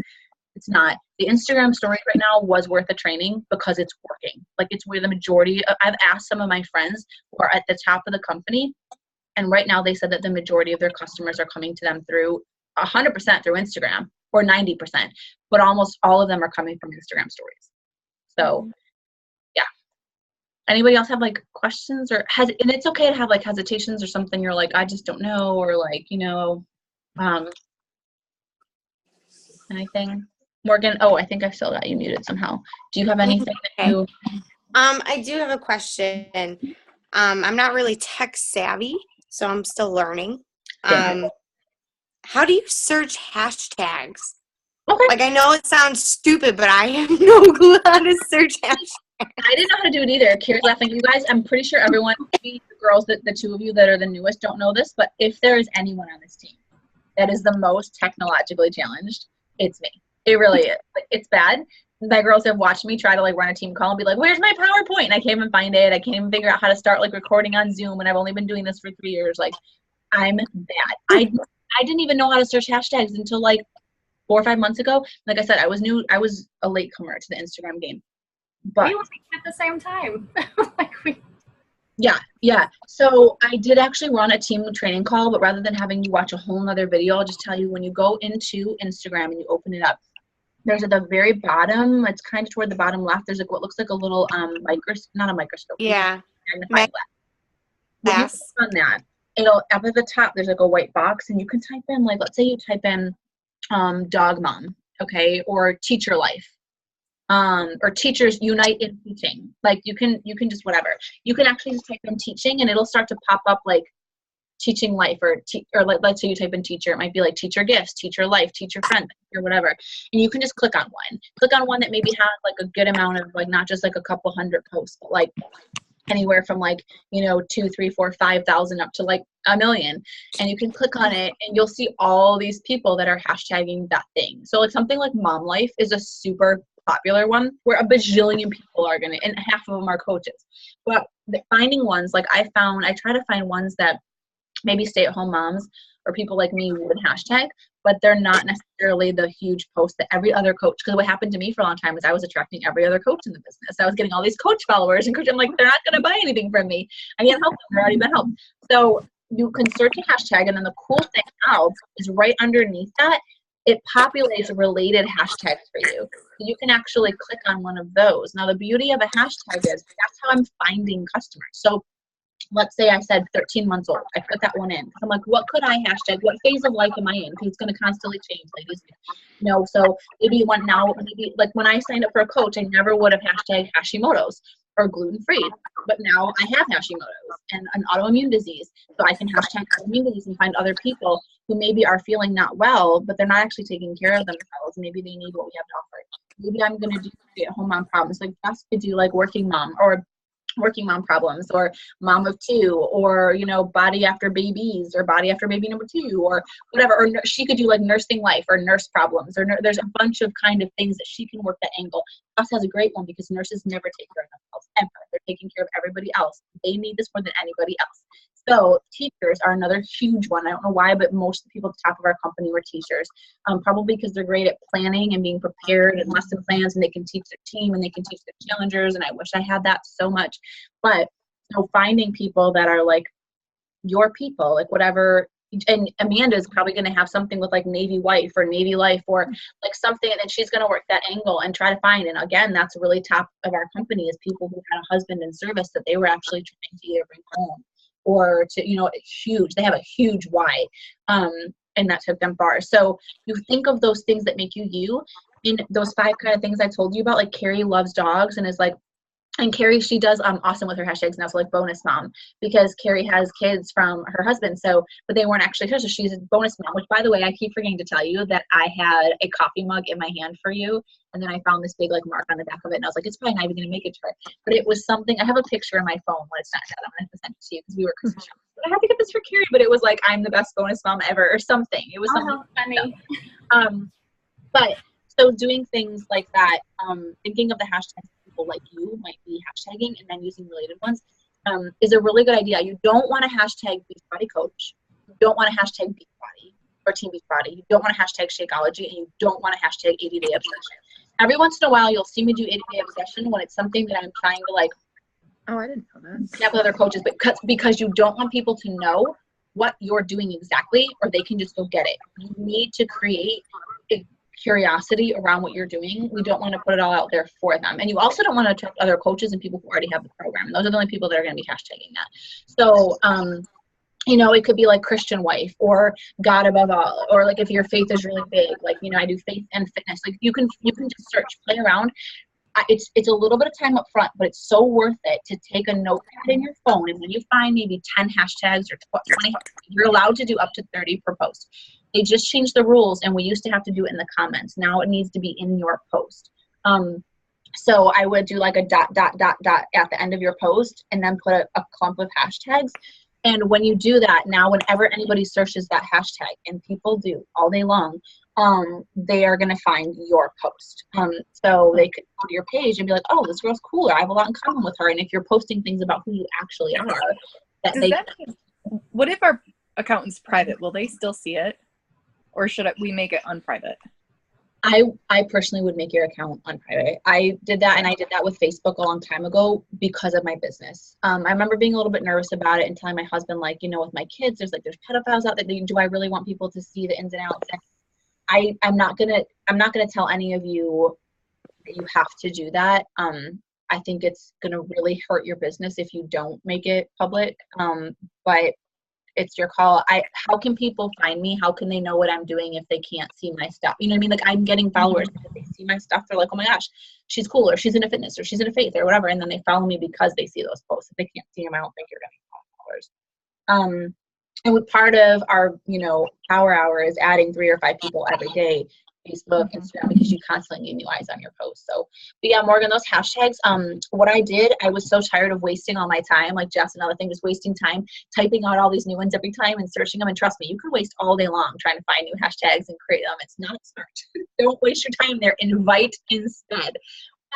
It's not. The Instagram stories right now was worth the training because it's working. Like, it's where the majority of, I've asked some of my friends who are at the top of the company, and right now they said that the majority of their customers are coming to them through 100% through Instagram, or 90%, but almost all of them are coming from Instagram stories. So yeah. Anybody else have like questions and it's okay to have like hesitations or something you're like, I just don't know, or like, you know, anything? Morgan, I think I still got you muted somehow. Do you have anything that you... I do have a question. I'm not really tech savvy, so I'm still learning. How do you search hashtags? Okay. Like, I know it sounds stupid, but I have no clue how to search hashtags. I didn't know how to do it either. Kira's laughing. You guys, I'm pretty sure everyone, maybe the girls, the 2 of you that are the newest don't know this, but if there is anyone on this team that is the most technologically challenged, it's me. It really is. It's bad. My girls have watched me try to like run a team call and be like, where's my PowerPoint? And I can't even find it. I can't even figure out how to start like recording on Zoom, and I've only been doing this for 3 years. Like, I'm bad. I didn't even know how to search hashtags until like 4 or 5 months ago. Like I said, I was a latecomer to the Instagram game. But we like at the same time. Yeah. So I did actually run a team training call, but rather than having you watch a whole nother video, I'll just tell you, when you go into Instagram and you open it up, there's at the very bottom, it's kind of toward the bottom left, there's like what looks like a little not a microscope. Yeah. Magnifying glass. When you click on that, it'll up at the top, there's like a white box, and you can type in, like, let's say you type in dog mom, okay, or teacher life. Or teachers unite in teaching. Like you can just whatever. You can actually just type in teaching and it'll start to pop up like teaching life or let's say you type in teacher. It might be like teacher gifts, teacher life, teacher friend, or whatever. And you can just click on one. Click on one that maybe has like a good amount of like not just like a couple hundred posts, but like anywhere from like 2, 3, 4, 5,000 up to like 1 million, and you can click on it and you'll see all these people that are hashtagging that thing. So like something like mom life is a super popular one where a bajillion people are gonna, and half of them are coaches. But finding ones like I try to find ones that maybe stay-at-home moms or people like me would hashtag, but they're not necessarily the huge post that every other coach, because what happened to me for a long time is I was attracting every other coach in the business. I was getting all these coach followers and I'm like, they're not going to buy anything from me. I can't help them. They've already been helped. So you can search a hashtag, and then the cool thing now is right underneath that, it populates related hashtags for you. So you can actually click on one of those. Now the beauty of a hashtag is that's how I'm finding customers. So let's say I said 13 months old. I put that one in. I'm like, what could I hashtag? What phase of life am I in? Because it's going to constantly change, ladies. So maybe maybe like when I signed up for a coach, I never would have hashtagged Hashimoto's or gluten-free. But now I have Hashimoto's and an autoimmune disease. So I can hashtag autoimmune disease and find other people who maybe are feeling not well, but they're not actually taking care of themselves. Maybe they need what we have to offer. Maybe I'm going to do stay-at-home mom problems. Like Jess could do like working mom problems, or mom of 2, or body after babies, or body after baby number 2, or whatever. Or she could do like nursing life or nurse problems, or there's a bunch of kind of things that she can work that angle. Us has a great one because nurses never take care of themselves ever. They're taking care of everybody else. They need this more than anybody else. So teachers are another huge one. I don't know why, but most of the people at the top of our company were teachers. Probably because they're great at planning and being prepared and lesson plans, and they can teach their team and they can teach their challengers. And I wish I had that so much. But finding people that are like your people, like whatever. And Amanda is probably going to have something with like Navy wife or Navy life or like something, and then she's going to work that angle and try to find. And again, that's really top of our company is people who had a husband in service that they were actually trying to either bring home or to, huge. They have a huge why, and that took them far. So you think of those things that make you you. In those 5 kind of things I told you about, like Carrie loves dogs and is like. And Carrie, she does awesome with her hashtags now, so like bonus mom, because Carrie has kids from her husband, but they weren't actually hers, so she's a bonus mom, which by the way, I keep forgetting to tell you that I had a coffee mug in my hand for you, and then I found this big like mark on the back of it, and I was like, it's probably not even going to make it to her. But it was something, I have a picture in my phone when it's not done, I'm going to send it to you because we were Christmas shopping. But I had to get this for Carrie, but it was like, I'm the best bonus mom ever, or something. It was something funny. But so doing things like that, thinking of the hashtags people like you might be hashtagging and then using related ones is a really good idea. You don't want to hashtag Beachbody Coach. You don't want to hashtag Beachbody or Team Beachbody. You don't want to hashtag Shakeology, and you don't want to hashtag 80-Day Obsession. Every once in a while, you'll see me do 80-Day Obsession when it's something that I'm trying to like. Oh, I didn't know that. Snap with other coaches, but because you don't want people to know what you're doing exactly, or they can just go get it. You need to create a curiosity around what you're doing. We don't want to put it all out there for them. And you also don't want to attract other coaches and people who already have the program. And those are the only people that are going to be hashtagging that. So, it could be like Christian wife or God above all, or like if your faith is really big, like, I do faith and fitness. Like you can just search, play around. It's a little bit of time up front, but it's so worth it to take a notepad in your phone. And when you find maybe 10 hashtags or 20, you're allowed to do up to 30 per post. They just changed the rules, and we used to have to do it in the comments. Now it needs to be in your post. So I would do like a ... at the end of your post, and then put a clump of hashtags. And when you do that, now whenever anybody searches that hashtag, and people do all day long, they are going to find your post. So they could go to your page and be like, oh, this girl's cooler. I have a lot in common with her. And if you're posting things about who you actually are, what if our accountant's private? Will they still see it? Or should we make it unprivate? I personally would make your account unprivate. I did that, and I did that with Facebook a long time ago because of my business. I remember being a little bit nervous about it and telling my husband, like, you know, with my kids, there's pedophiles out there. Do I really want people to see the ins and outs? And I'm not gonna tell any of you that you have to do that. I think it's gonna really hurt your business if you don't make it public. But it's your call. How can people find me? How can they know what I'm doing if they can't see my stuff? You know what I mean? Like, I'm getting followers because they see my stuff. They're like, oh my gosh, she's cool, or she's into fitness, or she's into faith, or whatever. And then they follow me because they see those posts. If they can't see them, I don't think you're getting followers. And with part of our, you know, power hour is adding 3 or 5 people every day, Facebook, Instagram, because you constantly need new eyes on your posts. So, but yeah, Morgan, those hashtags, what I did, I was so tired of wasting all my time, like Jess, another thing, just wasting time typing out all these new ones every time and searching them. And trust me, you can waste all day long trying to find new hashtags and create them. It's not smart. Don't waste your time there. Invite instead.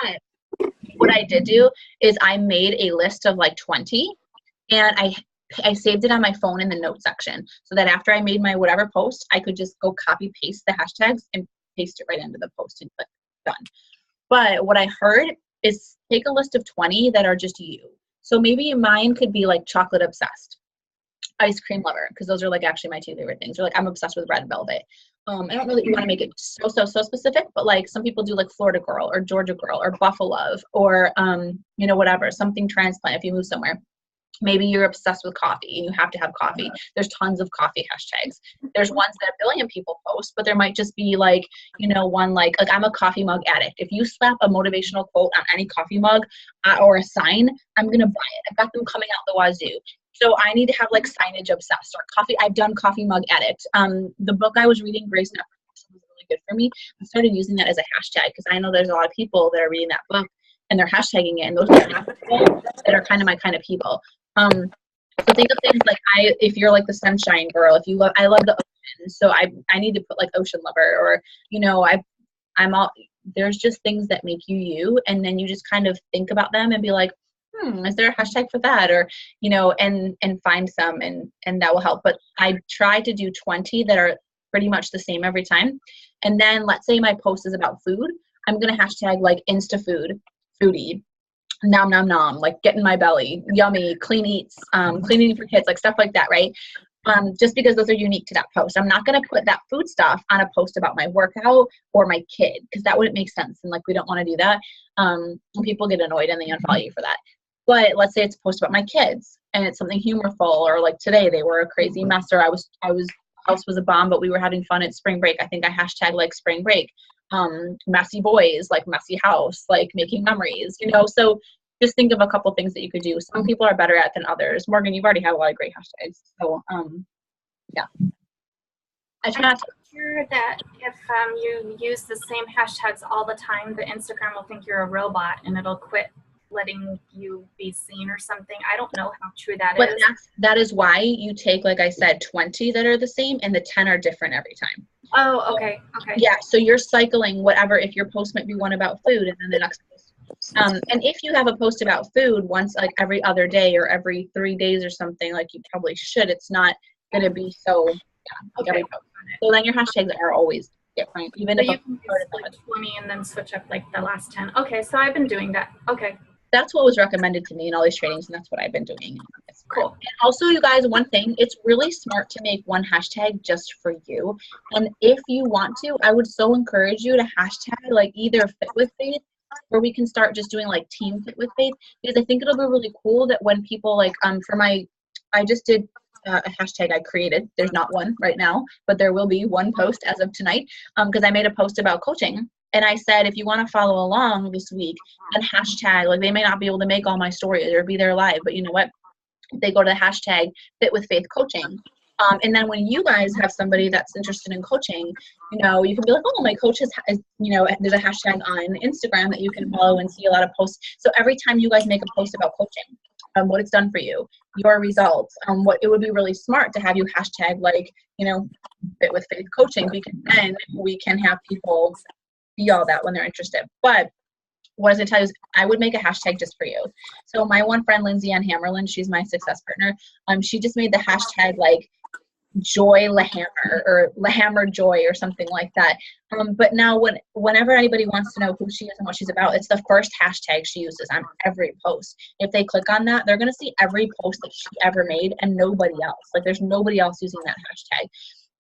But what I did do is I made a list of like 20, and I saved it on my phone in the notes section so that after I made my whatever post, I could just go copy paste the hashtags and paste it right into the post and click done. But what I heard is take a list of 20 that are just you. So maybe mine could be like chocolate obsessed, ice cream lover, because those are like actually my 2 favorite things. Or like I'm obsessed with red velvet. I don't know that you want to make it so specific, but like some people do like Florida girl or Georgia girl or Buffalo or you know, whatever, something transplant if you move somewhere. Maybe you're obsessed with coffee and you have to have coffee. There's tons of coffee hashtags. There's ones that 1 billion people post, but there might just be like, you know, one like I'm a coffee mug addict. If you slap a motivational quote on any coffee mug or a sign, I'm going to buy it. I've got them coming out the wazoo. So I need to have like signage obsessed or coffee. I've done coffee mug addict. The book I was reading, Grace and Affirmation, was really good for me. I started using that as a hashtag because I know there's a lot of people that are reading that book and they're hashtagging it, and those are people that are kind of my kind of people. So think of things like if you're like the sunshine girl, if you love, I love the ocean, so I need to put like ocean lover, or you know, I'm all, there's just things that make you, and then you just kind of think about them and be like, is there a hashtag for that, or you know, and find some, and that will help. But I try to do 20 that are pretty much the same every time, and then let's say my post is about food, I'm gonna hashtag like Insta food, foodie, nom nom nom, like get in my belly, yummy, clean eats, clean eating for kids, like stuff like that, right? Just because those are unique to that post. I'm not going to put that food stuff on a post about my workout or my kid, because that wouldn't make sense, and like we don't want to do that. People get annoyed and they unfollow you for that. But let's say it's a post about my kids and it's something humorful, or like today they were a crazy mess, or house was a bomb, but we were having fun at spring break. I think I hashtag like spring break. Messy boys, like messy house, like making memories, you know. So just think of a couple things that you could do. Some people are better at than others. Morgan, you've already had a lot of great hashtags, so yeah. I try not to. Sure that if you use the same hashtags all the time, the Instagram will think you're a robot and it'll quit letting you be seen or something. I don't know how true that is. But that is why you take, like I said, 20 that are the same, and the 10 are different every time. Oh, okay. Yeah, so you're cycling whatever. If your post might be one about food, and then the next post. And if you have a post about food once, like every other day or every 3 days or something, like you probably should, it's not going to be so, like every post. So then your hashtags are always different. Even so if you can use like 20 and then switch up like the last 10. Okay, so I've been doing that. Okay. That's what was recommended to me in all these trainings, and that's what I've been doing. Cool. And also, you guys, one thing, it's really smart to make one hashtag just for you. And if you want to, I would so encourage you to hashtag like either Fit with Faith, or we can start just doing like Team Fit with Faith, because I think it'll be really cool that when people like, I just did a hashtag I created. There's not one right now, but there will be one post as of tonight, because I made a post about coaching. And I said, if you want to follow along this week, then hashtag, like they may not be able to make all my stories or be there live, but you know what? They go to the hashtag Fit with Faith Coaching. And then when you guys have somebody that's interested in coaching, you know, you can be like, oh, my coach is, you know, there's a hashtag on Instagram that you can follow and see a lot of posts. So every time you guys make a post about coaching, what it's done for you, your results, what it would be really smart to have you hashtag like, you know, Fit with Faith Coaching, because then we can have people see all that when they're interested. But what I was going to tell you is I would make a hashtag just for you. So my one friend, Lindsay Ann Hammerlin, she's my success partner. She just made the hashtag like Joy Lahammer or Lahammer Joy or something like that. But now whenever anybody wants to know who she is and what she's about, it's the first hashtag she uses on every post. If they click on that, they're going to see every post that she ever made and nobody else. Like there's nobody else using that hashtag.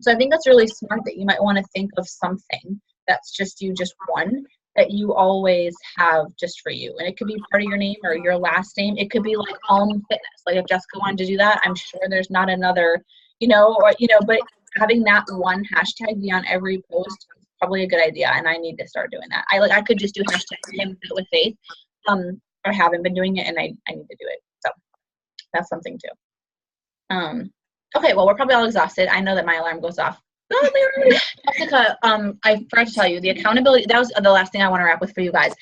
So I think that's really smart that you might want to think of something that's just you, just one that you always have just for you. And it could be part of your name or your last name. It could be like Fitness. Like if Jessica wanted to do that, I'm sure there's not another, but having that one hashtag be on every post is probably a good idea. And I need to start doing that. I could just do hashtag Him Fit with Faith. I haven't been doing it and I need to do it. So that's something too. Okay, well, we're probably all exhausted. I know that my alarm goes off. Jessica, I forgot to tell you, the accountability, that was the last thing I want to wrap with for you guys.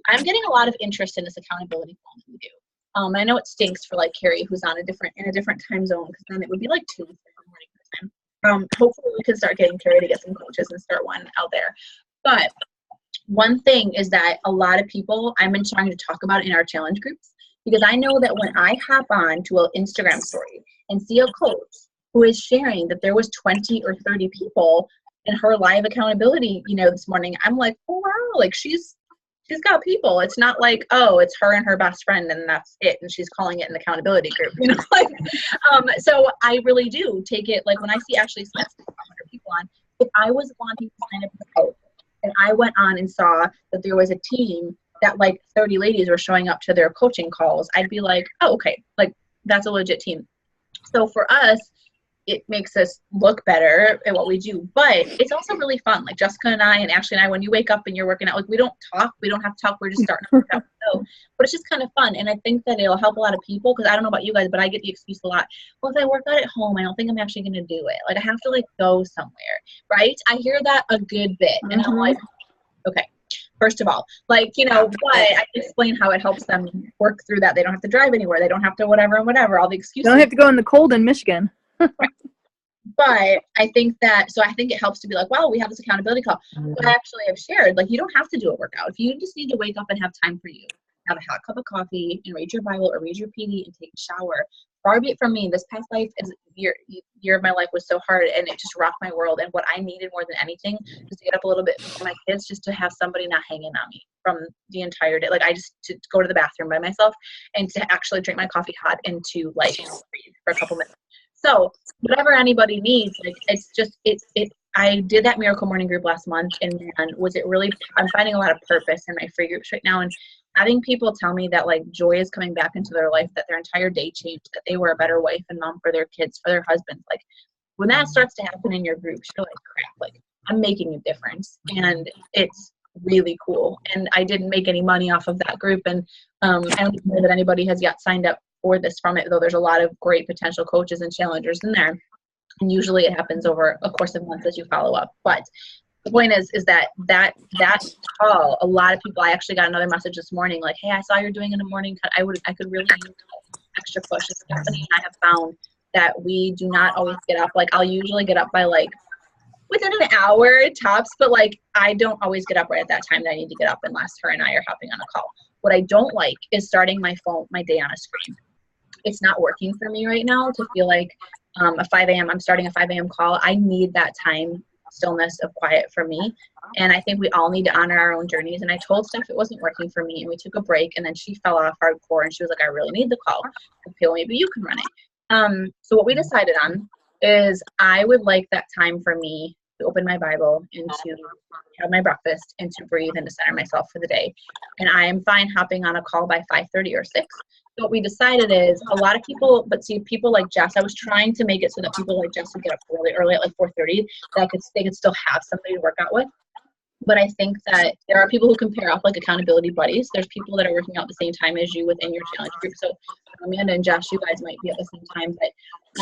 I'm getting a lot of interest in this accountability call we do. I know it stinks for like Carrie, who's in a different time zone, because then it would be like 2 in the morning time. Hopefully we can start getting Carrie to get some coaches and start one out there. But one thing is that a lot of people, I've been trying to talk about in our challenge groups, because I know that when I hop on to an Instagram story and see a coach who is sharing that there was 20 or 30 people in her live accountability, this morning, I'm like, oh wow, like she's got people. It's not like, oh, it's her and her best friend and that's it, and she's calling it an accountability group, so I really do take it, like when I see Ashley Smith 100 people on, if I was wanting to sign up as a coach and I went on and saw that there was a team that like 30 ladies were showing up to their coaching calls, I'd be like, oh, okay, like that's a legit team. So for us, it makes us look better at what we do, but it's also really fun. Like Jessica and I and Ashley and I, when you wake up and you're working out, like we don't have to talk, we're just starting to work out. So, but it's just kind of fun. And I think that it'll help a lot of people, because I don't know about you guys, but I get the excuse a lot. Well, if I work out at home, I don't think I'm actually going to do it. Like I have to like go somewhere, right? I hear that a good bit. And I'm like, okay, first of all, like, but I can explain how it helps them work through that. They don't have to drive anywhere. They don't have to whatever, all the excuses. You don't have to go in the cold in Michigan. Right. But I think it helps to be like, wow, we have this accountability call. But I actually have shared, like, you don't have to do a workout. If you just need to wake up and have time for you, have a hot cup of coffee and read your Bible or read your PD and take a shower. Far be it from me, this past life, year of my life was so hard and it just rocked my world. And what I needed more than anything was to get up a little bit for my kids, just to have somebody not hanging on me from the entire day. Like to go to the bathroom by myself and to actually drink my coffee hot and to like breathe for a couple minutes. So whatever anybody needs, like I did that Miracle Morning group last month, and man, I'm finding a lot of purpose in my free groups right now, and having people tell me that like joy is coming back into their life, that their entire day changed, that they were a better wife and mom for their kids, for their husbands. Like when that starts to happen in your groups, you're like, crap, like I'm making a difference, and it's really cool. And I didn't make any money off of that group, and I don't know that anybody has yet signed up for this from it, though there's a lot of great potential coaches and challengers in there. And usually it happens over a course of months as you follow up. But the point is that call, a lot of people, I actually got another message this morning, like, hey, I saw you're doing in the morning. I could really use extra push. Stephanie and I have found that we do not always get up. Like I'll usually get up by like within an hour tops, but like I don't always get up right at that time that I need to get up unless her and I are hopping on a call. What I don't like is starting my day on a screen. It's not working for me right now to feel like I'm starting a 5 a.m. call. I need that time, stillness of quiet for me. And I think we all need to honor our own journeys. And I told Steph it wasn't working for me, and we took a break, and then she fell off hardcore, and she was like, I really need the call. Okay, well, maybe you can run it. So what we decided on is I would like that time for me to open my Bible and to have my breakfast and to breathe and to center myself for the day. And I am fine hopping on a call by 5:30 or 6. So what we decided is a lot of people, but see, people like Jess, I was trying to make it so that people like Jess would get up really early at like 4:30, that they could still have somebody to work out with. But I think that there are people who can pair up like accountability buddies. There's people that are working out at the same time as you within your challenge group. So Amanda and Josh, you guys might be at the same time, but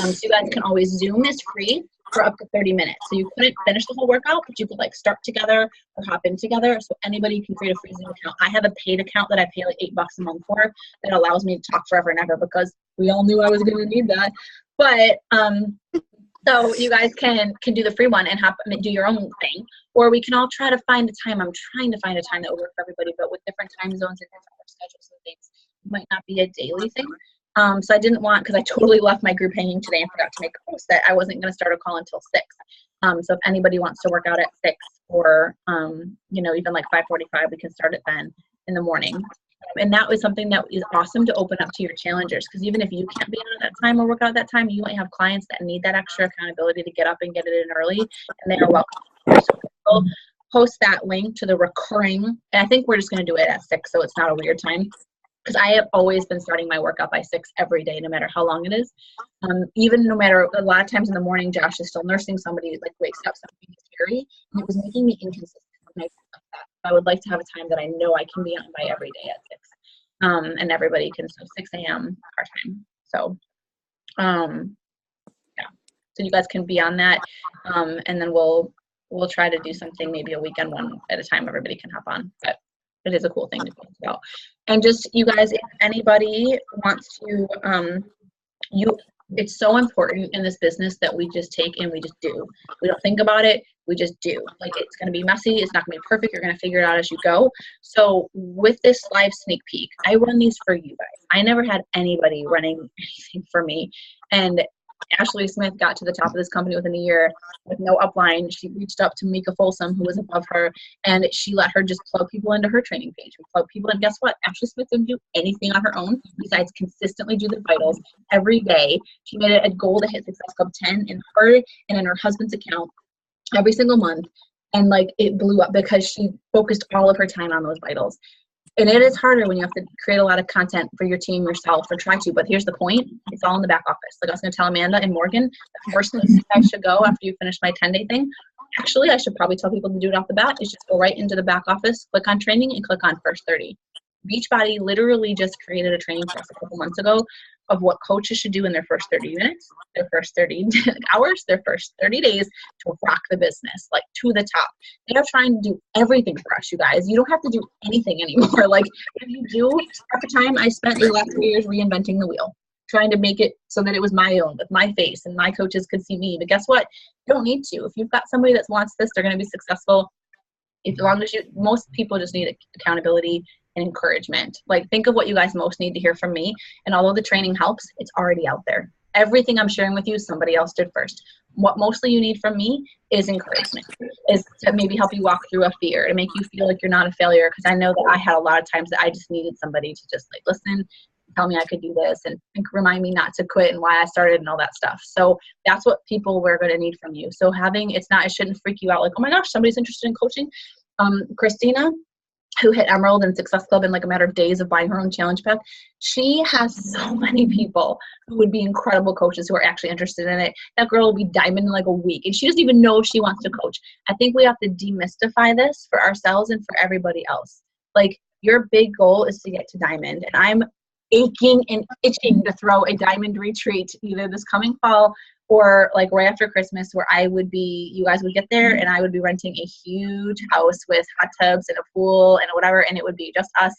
so you guys can always Zoom is free for up to 30 minutes. So you couldn't finish the whole workout, but you could like start together or hop in together. So anybody can create a free Zoom account. I have a paid account that I pay like $8 a month for that allows me to talk forever and ever, because we all knew I was going to need that. But so you guys can do the free one and hop and do your own thing, or we can all try to find a time. I'm trying to find a time that will work for everybody, but with different time zones and different schedules and things, it might not be a daily thing. So I didn't want, because I totally left my group hanging today and forgot to make a post that I wasn't going to start a call until 6. So if anybody wants to work out at 6 or, even like 5:45, we can start it then in the morning. And that was something that is awesome to open up to your challengers, because even if you can't be on at that time or work out at that time, you might have clients that need that extra accountability to get up and get it in early, and they are welcome. So we'll post that link to the recurring, and I think we're just going to do it at 6, so it's not a weird time, because I have always been starting my workout by 6 every day, no matter how long it is. Even no matter, a lot of times in the morning, Josh is still nursing somebody, like wakes up, something scary, and it was making me inconsistent. I would like to have a time that I know I can be on by every day at 6. And everybody can, so 6 a.m. our time. So, yeah. So you guys can be on that. And then we'll try to do something, maybe a weekend one at a time everybody can hop on. But it is a cool thing to think about. And just, you guys, if anybody wants to, it's so important in this business that we just take and we just do. We don't think about it. We just do. Like, it's going to be messy. It's not going to be perfect. You're going to figure it out as you go. So with this live sneak peek, I run these for you guys. I never had anybody running anything for me. And Ashley Smith got to the top of this company within a year with no upline. She reached up to Mika Folsom, who was above her, and she let her just plug people into her training page. We plug people in. Guess what? Ashley Smith didn't do anything on her own besides consistently do the vitals every day. She made it a goal to hit Success Club 10 in her and in her husband's account every single month. And like, it blew up because she focused all of her time on those vitals. And it is harder when you have to create a lot of content for your team yourself, or try to, but here's the point. It's all in the back office. Like I was going to tell Amanda and Morgan, the first place you guys should go after you finish my 10-day thing, actually, I should probably tell people to do it off the bat, is just go right into the back office, click on training, and click on First 30. Beachbody literally just created a training for us a couple months ago of what coaches should do in their first 30 minutes, their first 30 hours, their first 30 days to rock the business, like to the top. They are trying to do everything for us, you guys. You don't have to do anything anymore. Like, if you do, at the time I spent the last 3 years reinventing the wheel, trying to make it so that it was my own, with my face, and my coaches could see me. But guess what? You don't need to. If you've got somebody that wants this, they're going to be successful. As long as most people just need accountability and encouragement. Like, think of what you guys most need to hear from me. And although the training helps, it's already out there. Everything I'm sharing with you, somebody else did first. What mostly you need from me is encouragement, is to maybe help you walk through a fear, to make you feel like you're not a failure. Because I know that I had a lot of times that I just needed somebody to just like listen, tell me I could do this, and remind me not to quit and why I started and all that stuff. So that's what people were going to need from you. So it shouldn't freak you out like, oh my gosh, somebody's interested in coaching. Christina, who hit Emerald and Success Club in like a matter of days of buying her own challenge pack, she has so many people who would be incredible coaches who are actually interested in it. That girl will be diamond in like a week, and she doesn't even know if she wants to coach. I think we have to demystify this for ourselves and for everybody else. Like, your big goal is to get to diamond, and I'm aching and itching to throw a diamond retreat either this coming fall or like right after Christmas, where you guys would get there and I would be renting a huge house with hot tubs and a pool and whatever, and it would be just us.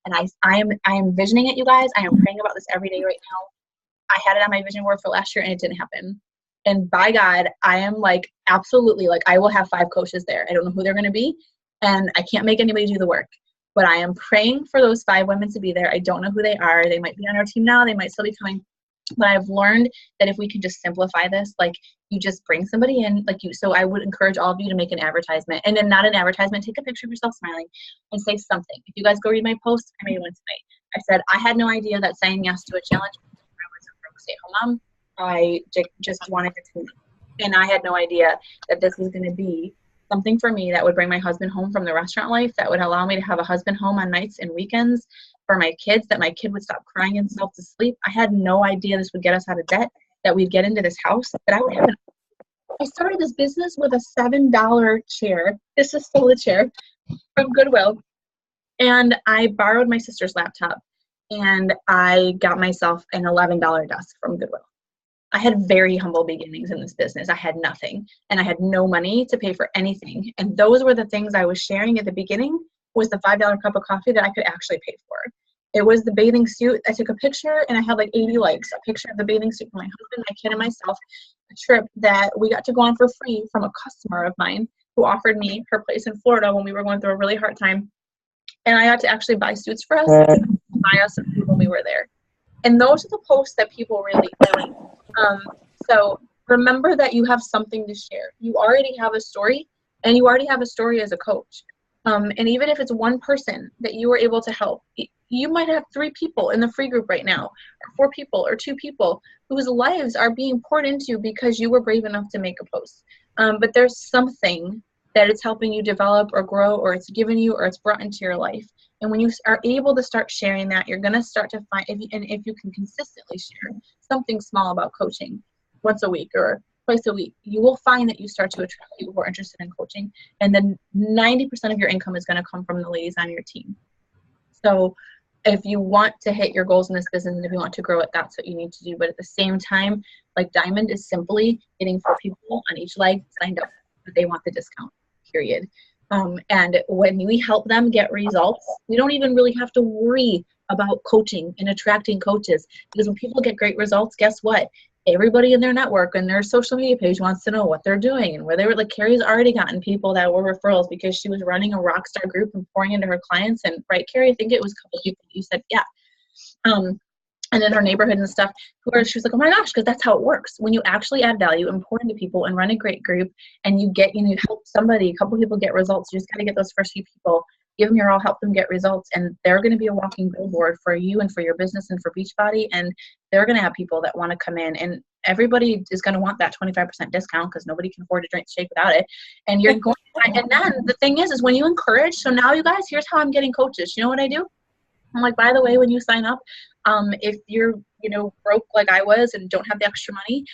And I am envisioning it, you guys. I am praying about this every day right now. I had it on my vision board for last year and it didn't happen. And by God, I am like, absolutely, like, I will have 5 coaches there. I don't know who they're going to be, and I can't make anybody do the work. But I am praying for those 5 women to be there. I don't know who they are. They might be on our team now. They might still be coming. But I've learned that if we can just simplify this, like, you just bring somebody in, so I would encourage all of you to make an advertisement. And then not an advertisement, take a picture of yourself smiling and say something. If you guys go read my post, I made one tonight. I said, I had no idea that saying yes to a challenge, I was a stay-at-home mom. I just wanted to, and I had no idea that this was going to be something for me that would bring my husband home from the restaurant life, that would allow me to have a husband home on nights and weekends for my kids, that my kid would stop crying himself to sleep. I had no idea this would get us out of debt, that we'd get into this house, that I would have I started this business with a $7 chair. This is still a chair from Goodwill. And I borrowed my sister's laptop, and I got myself an $11 desk from Goodwill. I had very humble beginnings in this business. I had nothing, and I had no money to pay for anything. And those were the things I was sharing at the beginning, was the $5 cup of coffee that I could actually pay for. It was the bathing suit. I took a picture and I had like 80 likes, a picture of the bathing suit for my husband, my kid, and myself, a trip that we got to go on for free from a customer of mine who offered me her place in Florida when we were going through a really hard time. And I got to actually buy suits for us and buy us some food when we were there. And those are the posts that people really like. So remember that you have something to share. You already have a story, and you already have a story as a coach. And even if it's one person that you were able to help, you might have 3 people in the free group right now, or 4 people, or 2 people whose lives are being poured into because you were brave enough to make a post. But there's something that it's helping you develop or grow, or it's given you, or it's brought into your life. And when you are able to start sharing that, you're going to start to find, if you can consistently share something small about coaching once a week or twice a week, you will find that you start to attract people who are interested in coaching. And then 90% of your income is going to come from the ladies on your team. So if you want to hit your goals in this business, and if you want to grow it, that's what you need to do. But at the same time, like Diamond is simply getting 4 people on each leg signed up, but they want the discount, period. And when we help them get results, we don't even really have to worry about coaching and attracting coaches, because when people get great results, guess what? Everybody in their network and their social media page wants to know what they're doing and where they were. Like Carrie's already gotten people that were referrals because she was running a rockstar group and pouring into her clients. And right, Carrie, I think it was a couple of people you said, yeah. And in her neighborhood and stuff, she was like, oh my gosh, because that's how it works. When you actually add value and pour into people and run a great group, and you get, you help somebody, a couple of people get results, you just got to get those first few people, give them your all, help them get results, and they're going to be a walking billboard for you and for your business and for Beachbody, and they're going to have people that want to come in, and everybody is going to want that 25% discount because nobody can afford to drink shake without it. And you're going to, and then the thing is when you encourage, so now you guys, here's how I'm getting coaches. You know what I do? I'm like, by the way, when you sign up, if you're, broke like I was and don't have the extra money,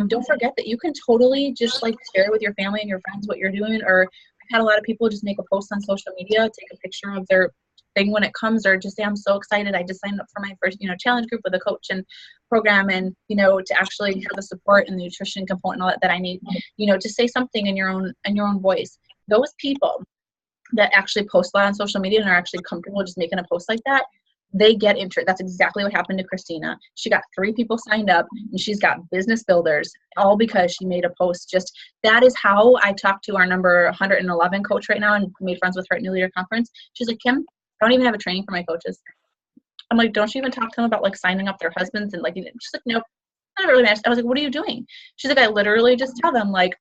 don't forget that you can totally just like share with your family and your friends what you're doing. Or I've had a lot of people just make a post on social media, take a picture of their thing when it comes, or just say, I'm so excited. I just signed up for my first, challenge group with a coach and program, and, to actually have the support and the nutrition component and all that I need, to say something in your own voice. Those people that actually post a lot on social media and are actually comfortable just making a post like that, they get entered. That's exactly what happened to Christina. She got 3 people signed up, and she's got business builders, all because she made a post. That is how I talked to our number 111 coach right now and made friends with her at New Leader Conference. She's like, Kim, I don't even have a training for my coaches. I'm like, don't you even talk to them about like signing up their husbands? And like, she's like, nope, not really matters. I was like, what are you doing? She's like, I literally just tell them like,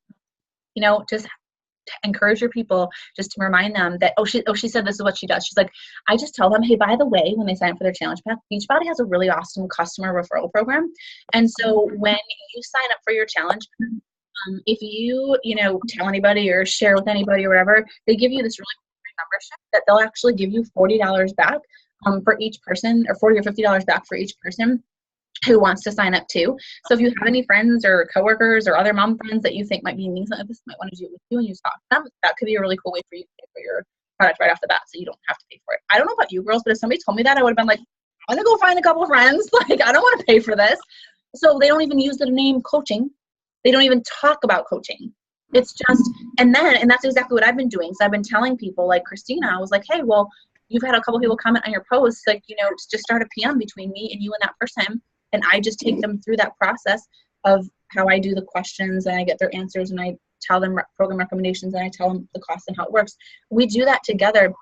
just encourage your people, just to remind them that, she said this is what she does. She's like, I just tell them, hey, by the way, when they sign up for their challenge pack, Beachbody has a really awesome customer referral program. And so when you sign up for your challenge, if you, tell anybody or share with anybody or whatever, they give you this really great membership that they'll actually give you $40 back for each person, or $40 or $50 back for each person who wants to sign up too. So if you have any friends or coworkers or other mom friends that you think might be needing something like this, might want to do it with you and you talk to them, that could be a really cool way for you to pay for your product right off the bat, so you don't have to pay for it. I don't know about you girls, but if somebody told me that, I would have been like, I'm gonna go find a couple of friends. Like, I don't want to pay for this. So they don't even use the name coaching. They don't even talk about coaching. It's just, and that's exactly what I've been doing. So I've been telling people, like Christina, I was like, hey, well, you've had a couple people comment on your posts, like, just start a PM between me and you and that person. And I just take them through that process of how I do the questions, and I get their answers, and I tell them program recommendations, and I tell them the cost and how it works. We do that together.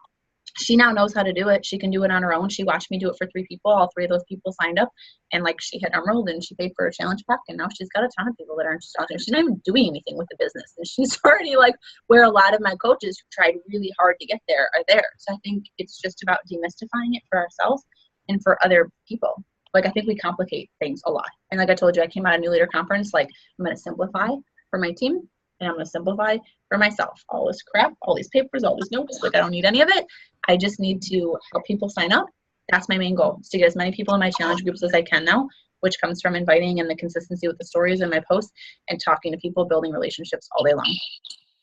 She now knows how to do it. She can do it on her own. She watched me do it for 3 people. All 3 of those people signed up, and like she hit Emerald, and she paid for a challenge pack, and now she's got a ton of people that are interested. She's not even doing anything with the business, and she's already like where a lot of my coaches who tried really hard to get there are there. So I think it's just about demystifying it for ourselves and for other people. Like, I think we complicate things a lot. And like I told you, I came out of New Leader Conference, like, I'm going to simplify for my team, and I'm going to simplify for myself. All this crap, all these papers, all these notes, like, I don't need any of it. I just need to help people sign up. That's my main goal, is to get as many people in my challenge groups as I can now, which comes from inviting and the consistency with the stories in my posts and talking to people, building relationships all day long.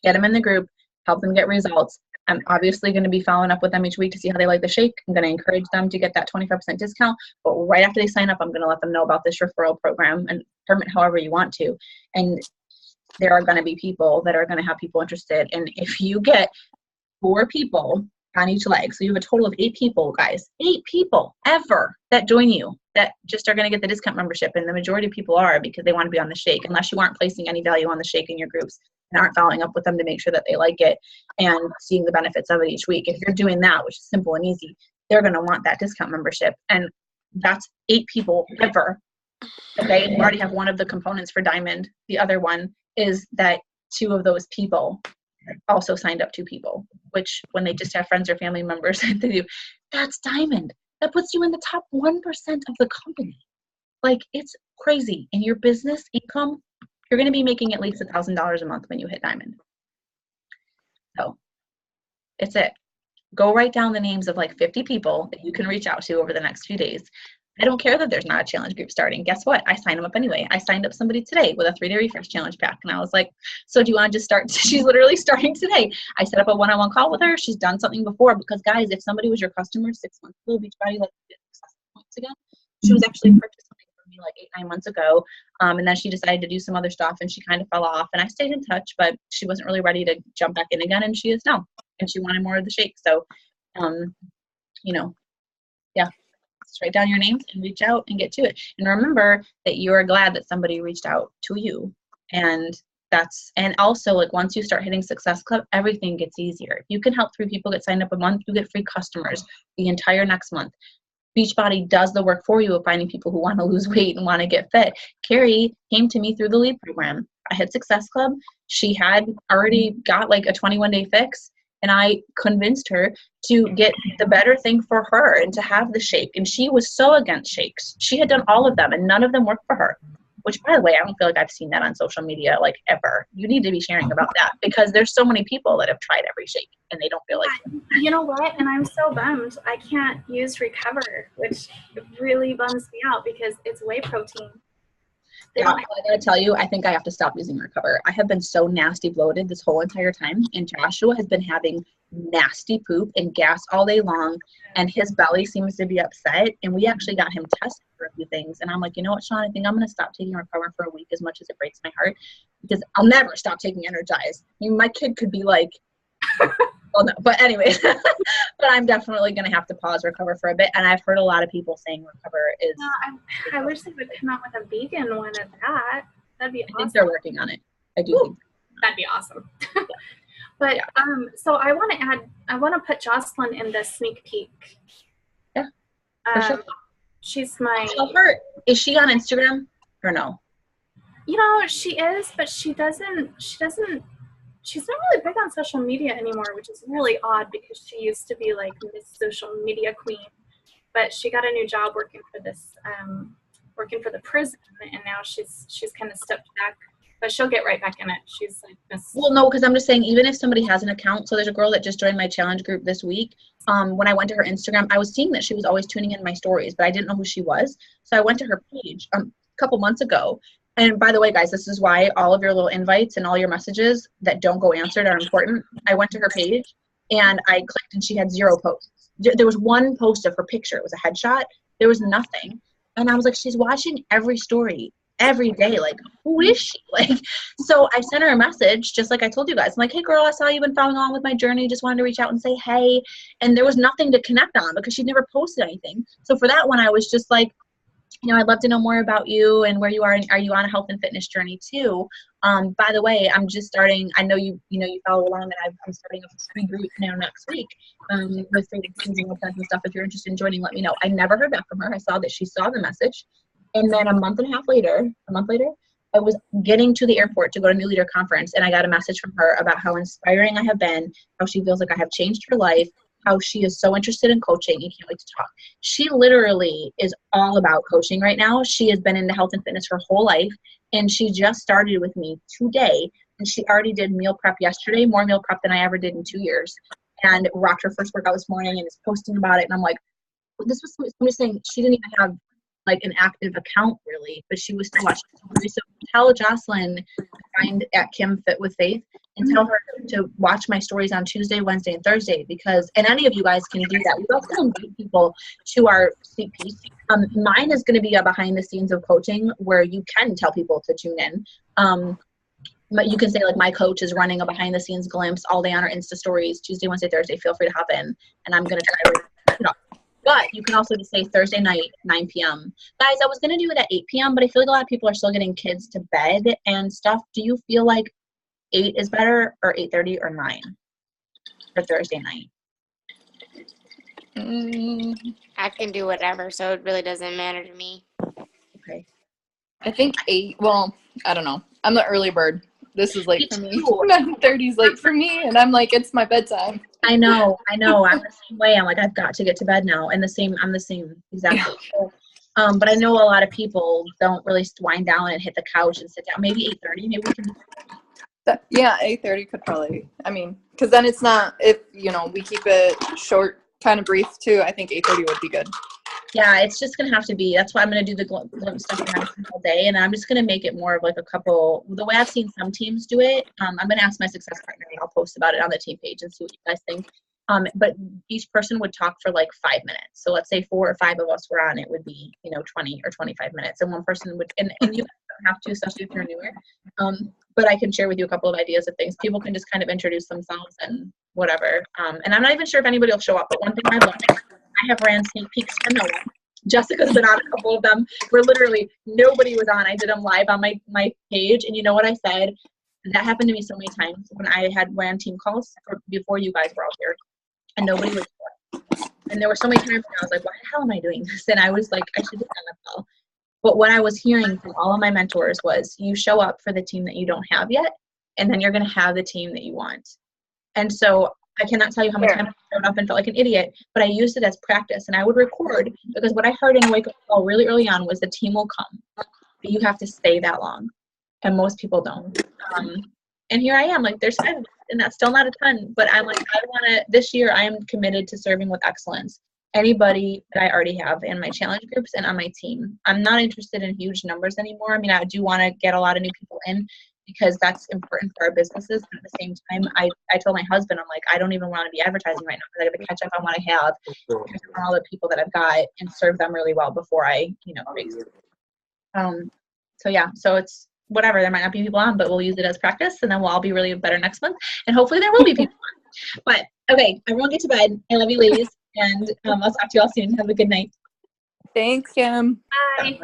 Get them in the group, help them get results. I'm obviously going to be following up with them each week to see how they like the shake. I'm going to encourage them to get that 25% discount. But right after they sign up, I'm going to let them know about this referral program, and permit however you want to. And there are going to be people that are going to have people interested. And if you get 4 people on each leg, so you have a total of 8 people, guys, 8 people ever that join you that just are going to get the discount membership. And the majority of people are, because they want to be on the shake, unless you aren't placing any value on the shake in your groups and aren't following up with them to make sure that they like it and seeing the benefits of it each week. If you're doing that, which is simple and easy, they're going to want that discount membership. And That's 8 people ever. Okay, and you already have one of the components for diamond. The other one is that 2 of those people also signed up 2 people, which when they just have friends or family members, they do. That's diamond. That puts you in the top 1% of the company. Like, it's crazy. In your business income, you're going to be making at least $1,000 a month when you hit diamond. So it's it. Go write down the names of like 50 people that you can reach out to over the next few days. I don't care that there's not a challenge group starting. Guess what? I signed them up anyway. I signed up somebody today with a 3-day refresh challenge pack. And I was like, so do you want to just start? She's literally starting today. I set up a one-on-one call with her. She's done something before because, guys, if somebody was your customer 6 months ago, Beachbody, like, get success points again. She was actually purchased something from me like 8-9 months ago. And then she decided to do some other stuff and she kind of fell off. And I stayed in touch, but she wasn't really ready to jump back in again. And she is now. And she wanted more of the shake. So, you know, yeah. Just write down your names and reach out and get to it. And remember that you are glad that somebody reached out to you. And also, like, once you start hitting Success Club, everything gets easier. If you can help 3 people get signed up a month, you get free customers the entire next month. Beachbody does the work for you of finding people who want to lose weight and want to get fit. Carrie came to me through the lead program. I hit Success Club. She had already got like a 21-day fix. And I convinced her to get the better thing for her and to have the shake. And she was so against shakes. She had done all of them and none of them worked for her. Which, by the way, I don't feel like I've seen that on social media like ever. You need to be sharing about that because there's so many people that have tried every shake and they don't feel like it. You know what? And I'm so bummed I can't use Recover, which really bums me out because it's whey protein. Yeah, I gotta tell you, I think I have to stop using Recover. I have been so nasty bloated this whole entire time, and Joshua has been having nasty poop and gas all day long, and his belly seems to be upset, and we actually got him tested for a few things, and I'm like, you know what, Sean, I think I'm gonna stop taking Recover for a week as much as it breaks my heart, because I'll never stop taking Energize. I mean, my kid could be like, well, no, but anyway, but I'm definitely going to have to pause Recover for a bit. And I've heard a lot of people saying Recover is. I wish they would come out with a vegan one of that. That'd be awesome. I think they're working on it. I do think. That'd be awesome. But yeah. So I want to put Jocelyn in the sneak peek. Yeah. For sure. She's my. Tell her, is she on Instagram or no? You know, she is, but she's not really big on social media anymore, which is really odd because she used to be like Miss Social Media Queen, but she got a new job working for the prison, and now she's kind of stepped back, but she'll get right back in it. She's like Miss. Well, no, because I'm just saying, even if somebody has an account, so there's a girl that just joined my challenge group this week. When I went to her Instagram, I was seeing that she was always tuning in my stories, but I didn't know who she was, so I went to her page a couple months ago. And by the way, guys, this is why all of your little invites and all your messages that don't go answered are important. I went to her page and I clicked and she had 0 posts. There was 1 post of her picture. It was a headshot. There was nothing. And I was like, she's watching every story every day. Like, who is she? Like, so I sent her a message, just like I told you guys. I'm like, hey, girl, I saw you've been following along with my journey. Just wanted to reach out and say, hey. And there was nothing to connect on because she'd never posted anything. So for that one, I was just like, you know, I'd love to know more about you and where you are. And are you on a health and fitness journey too? By the way, I'm just starting. I know you follow along, and I'm starting a free group now next week with changing and stuff. If you're interested in joining, let me know. I never heard back from her. I saw that she saw the message, and then a month later, I was getting to the airport to go to New Leader Conference, and I got a message from her about how inspiring I have been, how she feels like I have changed her life, how she is so interested in coaching and can't wait to talk. She literally is all about coaching right now. She has been into health and fitness her whole life, and she just started with me today, and she already did meal prep yesterday, more meal prep than I ever did in 2 years, and rocked her first workout this morning and is posting about it. And I'm like, this was somebody saying she didn't even have like an active account really, but she was still watching. So tell Jocelyn to find at Kim Fit with Faith and tell her to watch my stories on Tuesday, Wednesday, and Thursday and any of you guys can do that. We also invite people to our sneak peek. Mine is going to be a behind the scenes of coaching where you can tell people to tune in. But you can say like my coach is running a behind the scenes glimpse all day on our Insta stories, Tuesday, Wednesday, Thursday. Feel free to hop in and I'm going to try to it up. But you can also just say Thursday night, 9 p.m. Guys, I was going to do it at 8 p.m., but I feel like a lot of people are still getting kids to bed and stuff. Do you feel like 8 is better or 8:30 or 9 for Thursday night? I can do whatever, so it really doesn't matter to me. Okay. I think 8. Well, I don't know. I'm the early bird. This is late for me. too. 9:30 is late for me, and I'm like, it's my bedtime. I know. I'm the same way. I'm like, I've got to get to bed now. And I'm the same, exactly. So, but I know a lot of people don't really wind down and hit the couch and sit down. Maybe 8:30. Maybe we can. Yeah, 8:30 could probably. I mean, because then it's not. If we keep it short, kind of brief too. I think 8:30 would be good. Yeah, it's just gonna have to be. That's why I'm gonna do the glimpse stuff all day, and I'm just gonna make it more of like a couple. The way I've seen some teams do it, I'm gonna ask my success partner, and I'll post about it on the team page and see what you guys think. But each person would talk for like 5 minutes. So let's say 4 or 5 of us were on. It would be 20 or 25 minutes, and one person would. And you don't have to, especially if you're newer. But I can share with you a couple of ideas of things. People can just kind of introduce themselves and whatever. And I'm not even sure if anybody will show up. But one thing I've learned. I have ran sneak peeks for no one. Jessica's been on a couple of them where literally nobody was on. I did them live on my page. And you know what I said? That happened to me so many times when I had ran team calls before you guys were all here. And nobody was there. And there were so many times when I was like, why the hell am I doing this? And I was like, I should have done that call. But what I was hearing from all of my mentors was you show up for the team that you don't have yet, and then you're going to have the team that you want. And so I cannot tell you how many times I showed up and felt like an idiot, but I used it as practice. And I would record because what I heard in a wake-up call really early on was the team will come, but you have to stay that long. And most people don't. And here I am, like there's 5 of us, and that's still not a ton, but I'm like, this year I am committed to serving with excellence. Anybody that I already have in my challenge groups and on my team. I'm not interested in huge numbers anymore. I mean, I do want to get a lot of new people in, because that's important for our businesses. But at the same time, I told my husband, I'm like, I don't even want to be advertising right now because I got to catch up on what I have, catch up on all the people that I've got, and serve them really well before I, raise. So yeah, so it's whatever. There might not be people on, but we'll use it as practice, and then we'll all be really better next month, and hopefully there will be people on. But okay, everyone get to bed. I love you, ladies, and I'll talk to you all soon. Have a good night. Thanks, Kim. Bye.